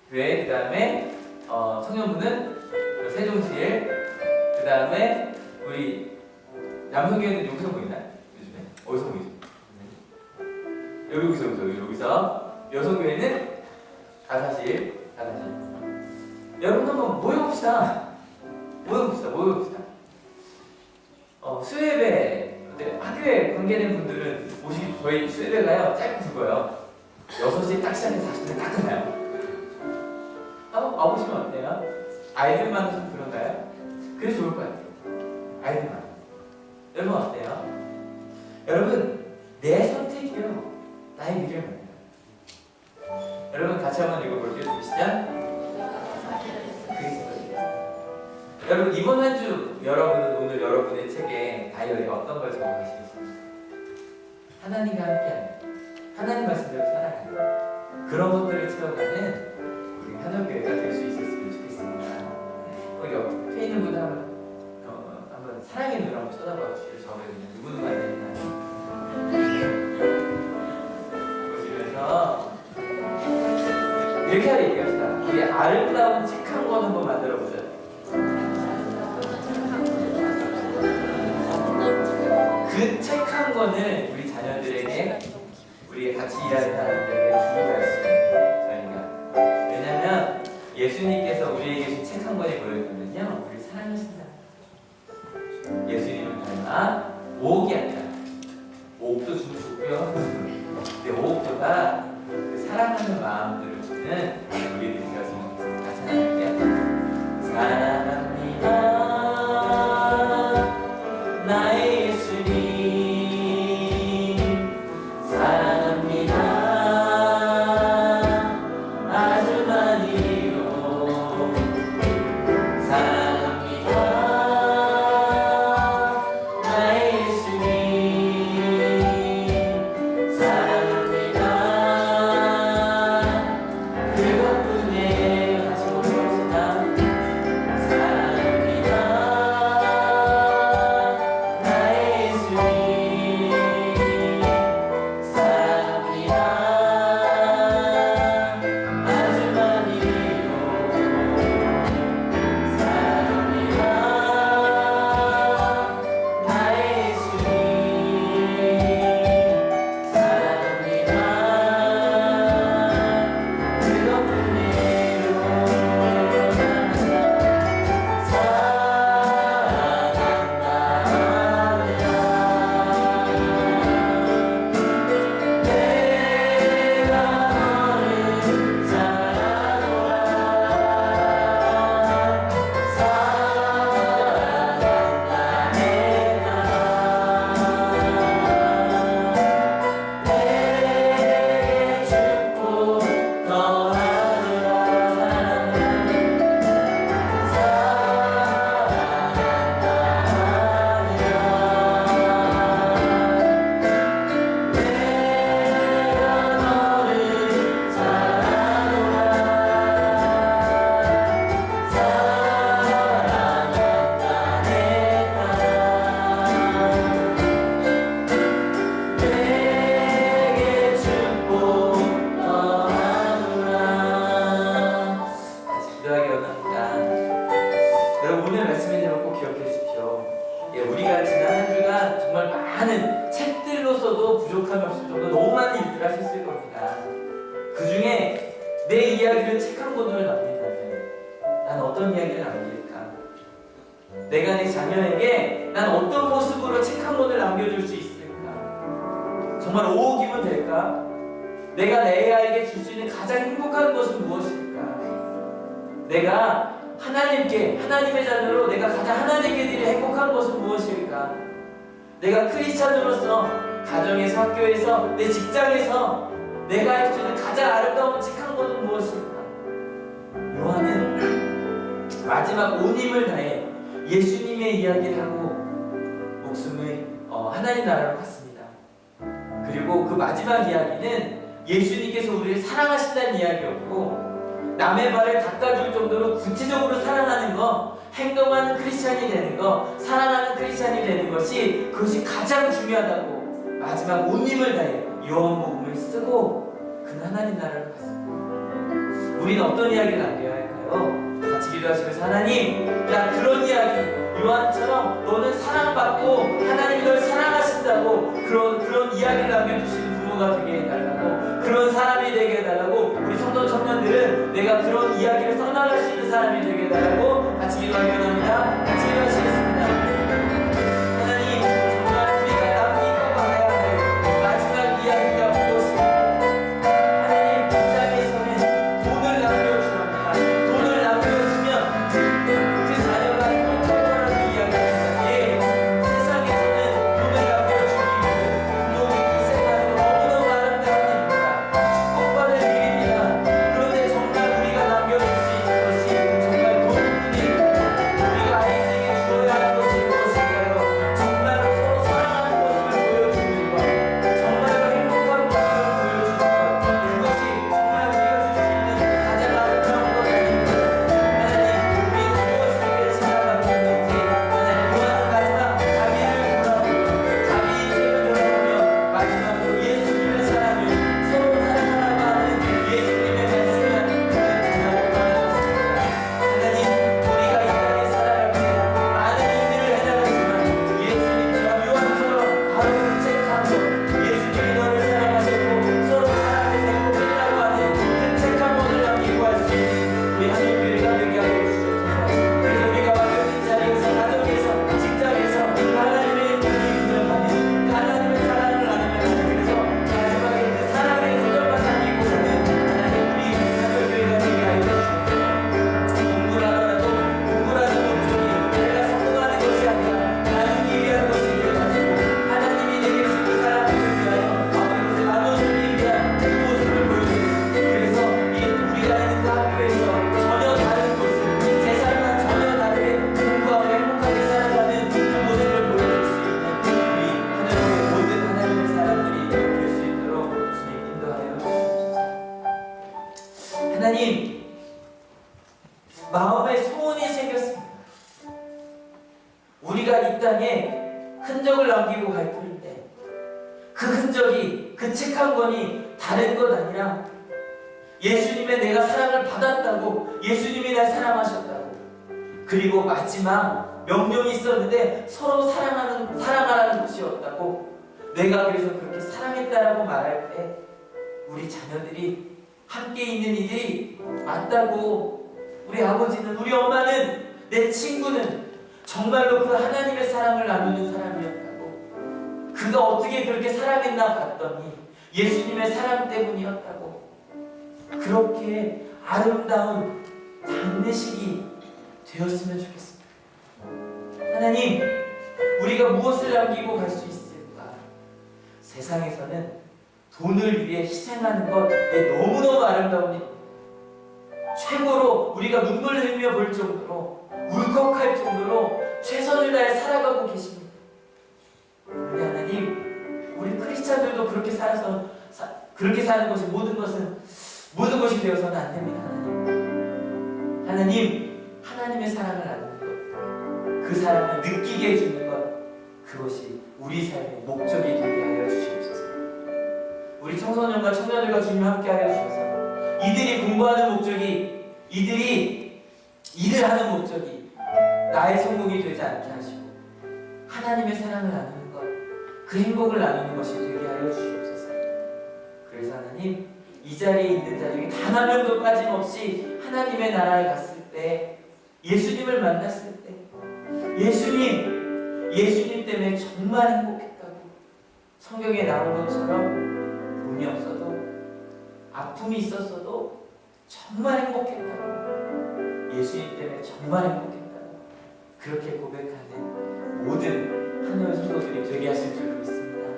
교회, 그 다음에 청년부는 세종실, 그 다음에 우리 남성교회는 여기서 모이나요? 요즘에? 어디서 모이죠? 여기서 여성교회는 다사실. 여러분 한번 모여봅시다. 수예배 학교에 관계된 분들은 오시기 저희 수예배가요 짧고 굵어요. 6시에 딱 시작해서 40분에 딱 끝나요. 한번 와보시면 어때요? 아이들만 좀 그런가요? 그래서 좋을 것 같아요. 아이들만. 여러분 어때요? 여러분 내 선택이요 나의 미래입니다. 여러분 같이 한번 읽어볼게요. 시작. 여러분 이번 한 주 여러분은 오늘 여러분의 책에 다이어리에 어떤 걸 적어가시겠습니까? 하나님과 함께하는 하나님 말씀대로 살아가는 그런 것들을 채워가는 우리 한옥교회가 될 수 있었으면 좋겠습니다. 거기 옆에 있는 분들 한번 사랑의 눈을 한번 쳐다봐 주시죠. 저를 그냥 누구누구 안 되니까 보시면서 이렇게 하려 얘기합시다. 우리 아름다운 책 한 권 한번 만들어 보자. 그 책 한 권을 우리 자녀들에게 우리 같이 일하는 사람들에게 주고 갈 수 있는 저희가. 왜냐하면 예수님께서 우리에게 준 책 한 권이 뭐였냐면요 우리 사랑하신다. 예수님을 닮아 오옥이 아니라 오옥도 주면 좋고요. 근데 오옥보다 그 사랑하는 마음들을 주는 우리들이 되었으면 다시 나눌게요. 사랑합니다. 나의 예수님 사랑합니다. 아주 많이요 사랑합니다. 오늘 말씀의 내용 꼭 기억해 주십시오. 예, 우리가 지난 한 주간 정말 많은 책들로서도 부족함이 없을 정도 너무 많은 일들을 하셨을 겁니다. 그 중에 내 이야기를 책 한 권으로 남긴다면 난 어떤 이야기를 남길까? 내가 내 자녀에게 난 어떤 모습으로 책 한 권을 남겨줄 수 있을까? 정말 오옥이면 될까? 내가 내 아이에게 줄 수 있는 가장 행복한 것은 무엇일까? 내가 하나님께, 하나님의 자녀로 내가 가장 하나님께 드릴 행복한 것은 무엇일까? 내가 크리스찬으로서 가정에서, 학교에서, 내 직장에서 내가 할 수 있는 가장 아름다운 책 한 권은 무엇일까? 요한은 마지막 온 힘을 다해 예수님의 이야기를 하고 목숨을 하나님 나라로 갔습니다. 그리고 그 마지막 이야기는 예수님께서 우리를 사랑하신다는 이야기였고, 남의 말을 닦아줄 정도로 구체적으로 사랑하는 거, 행동하는 크리스찬이 되는 거, 사랑하는 크리스찬이 되는 것이 그것이 가장 중요하다고 마지막 온 힘을 다해 요한복음을 쓰고 그는 하나님 나라로 갔습니다. 우리는 어떤 이야기를 남겨야 할까요? 같이 기도하시면서 하나님, 나 그런 이야기, 요한처럼 너는 사랑받고 하나님이 널 사랑하신다고 그런 이야기를 남겨주시는 부모가 되게 해달라고, 그런 사람이 되게 해달라고, 우리 성도 청년들은 내가 그런 이야기를 써나갈 수 있는 사람이 되게 해달라고 같이 기도하기 원합니다. 같이 기도하시겠습니다. 하나님, 정말 우리가 남기고 가야 할 마지막 이야기가 무엇입니까? 하나님, 이 땅에서는 돈을 남겨주랍니다. 돈을 남겨주면 그 자녀가 행복할 거라는 이야기입니다. 세상에서는 돈을 남겨주기 위해 부모님이 희생하는 거 너무너무 아름다운 일입니다. 축복받을 일입니다. 그런데 정말 우리가 남겨줄 수 있는 것이 정말 돈뿐입니다. 우리가 아이들에게 주어야 하는 것이 무엇일까요? 정말로 서로 사랑하는 모습을 보여주는 것, 정말로 행복한 모습을 보여주는 것, 그것이 정말 우리가 줄 수 있는 가장 아름다운 것 아닙니까? 하나님, 우리는 무엇을 위해 살아가고 있는지, 하나님, 요한은 마지막 자기를 돌아보며 자기 인생을 돌아보며 마지막으로 예수님을 사랑하며 서로 사랑하라고 하는 예수님의 말씀을 그는 정말 받아줬습니다. 하나님, 우리가 이 땅에 살아갈 때 많은 일들을 해나가지만 예수님처럼 요한처럼 바로 그 책 한 권, 예수님이 너를 사랑하셨고 서로 사랑해서 행복했다고 하는 그 책 한 권을 남기고 할 수 있는 우리 한국교회가 되게 하여 주시옵소서. 그래서 우리가 와서 있는 자리에서, 가정에서, 직장에서 하나님의 은혜를 받는, 하나님의 사랑을 나누며 가는, 그래서 마지막에 그 사랑의 표정만 남기고 가는 하나님, 우리 한국교회가 되게 하여 주시옵소서. 공부를 하더라도 공부라는 목적이 내가 성공하는 것이 아니라 나누기 위한 것이 되어가지고 하나님이 내게 주신 사랑을 위하여 아버지 것을 나누기 위한 그 모습을 보여주는, 그래서 우리가 있는 그 학교에서 전혀 다른 모습, 세상과 전혀 다르게 공부하고 행복하게 살아가는 그 모습을 보여줄 수 있는 우리 하나님의 모든 하나님의 사람들이 될 수 있도록 주님 인도하여 주옵소서. 하나님, 마음에 소원이 생겼습니다. 우리가 이 땅에 흔적을 남기고 갈 뿐인데 그 흔적이, 그 책 한 권이 다른 것 아니라 예수님의 내가 사랑을 받았다고, 예수님이 날 사랑하셨다고, 그리고 마지막 명령이 있었는데 서로 사랑하라는 것이었다고, 내가 그래서 그렇게 사랑했다라고 말할 때 우리 자녀들이 함께 있는 이들이 맞다고, 우리 아버지는, 우리 엄마는, 내 친구는 정말로 그 하나님의 사랑을 나누는 사람이었다고, 그가 어떻게 그렇게 사랑했나 봤더니 예수님의 사랑 때문이었다고, 그렇게 아름다운 장례식이 되었으면 좋겠습니다. 하나님, 우리가 무엇을 남기고 갈 수 있을까? 세상에서는 돈을 위해 희생하는 것 너무너무 아름다운 일, 최고로 우리가 눈물 흘며 볼 정도로, 울컥할 정도로 최선을 다해 살아가고 계십니다. 우리 하나님, 우리 크리스찬들도 그렇게 살아서 그렇게 사는 것이 모든 것이 되어서는 안 됩니다. 하나님, 하나님의 사랑을 나누는 것, 그 사랑을 느끼게 해주는 것, 그것이 우리 삶의 목적이 되게 하여 주시옵소서. 우리 청소년과 청년들과 주님 함께 하여 주셔서 이들이 공부하는 목적이, 이들이 일을 하는 목적이 나의 성공이 되지 않게 하시고 하나님의 사랑을 나누는 것, 그 행복을 나누는 것이 되게 하여 주시옵소서. 그래서 하나님, 이 자리에 있는 자 중에 단 한 명도 빠짐없이 하나님의 나라에 갔을 때, 예수님을 만났을 때, 예수님 때문에 정말 행복했다고, 성경에 나온 것처럼 돈이 없어도, 아픔이 있었어도 정말 행복했다고, 예수님 때문에 정말 행복했다고, 그렇게 고백하는 모든 하나님의 성도들이 되게 하실 줄로 믿습니다.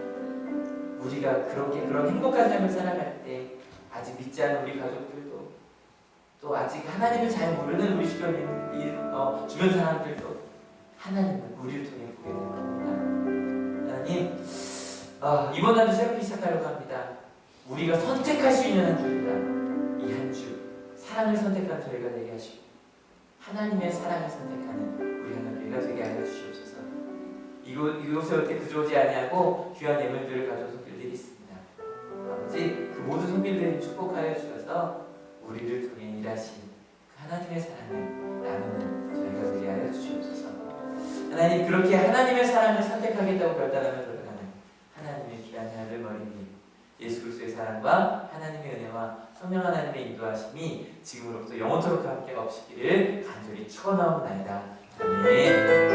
우리가 그런 행복한 삶을 살아갈 때 아직 믿지 않은 우리 가족들도, 또 아직 하나님을 잘 모르는 우리 주변 사람들도 하나님은 우리를 통해 보게 될 겁니다. 하나님, 이번 한주 새롭게 시작하려고 합니다. 우리가 선택할 수 있는 한 주입니다. 이 한 주 사랑을 선택한 저희가 되게 하시고 하나님의 사랑을 선택하는 우리 하나님가 되게 하여 주시옵소서. 이곳에 올 때 그저 오지 아니하고 귀한 예물들을 가져온 손길들이 있습니다. 아버지, 그 모든 손길들을 축복하여 주셔서 우리를 통해 일하신 그 하나님의 사랑을 나누는 저희가 되게 하여 주시옵소서. 하나님, 그렇게 하나님의 사랑을 선택하겠다고 결단하며 돌아가는 하나님의 귀한 자녀들 머리 위 예수 그리스도의 사랑과 하나님의 은혜와 성령 하나님의 인도하심이 지금으로부터 영원토록 함께 없으시기를 간절히 축원하옵나이다. 아멘.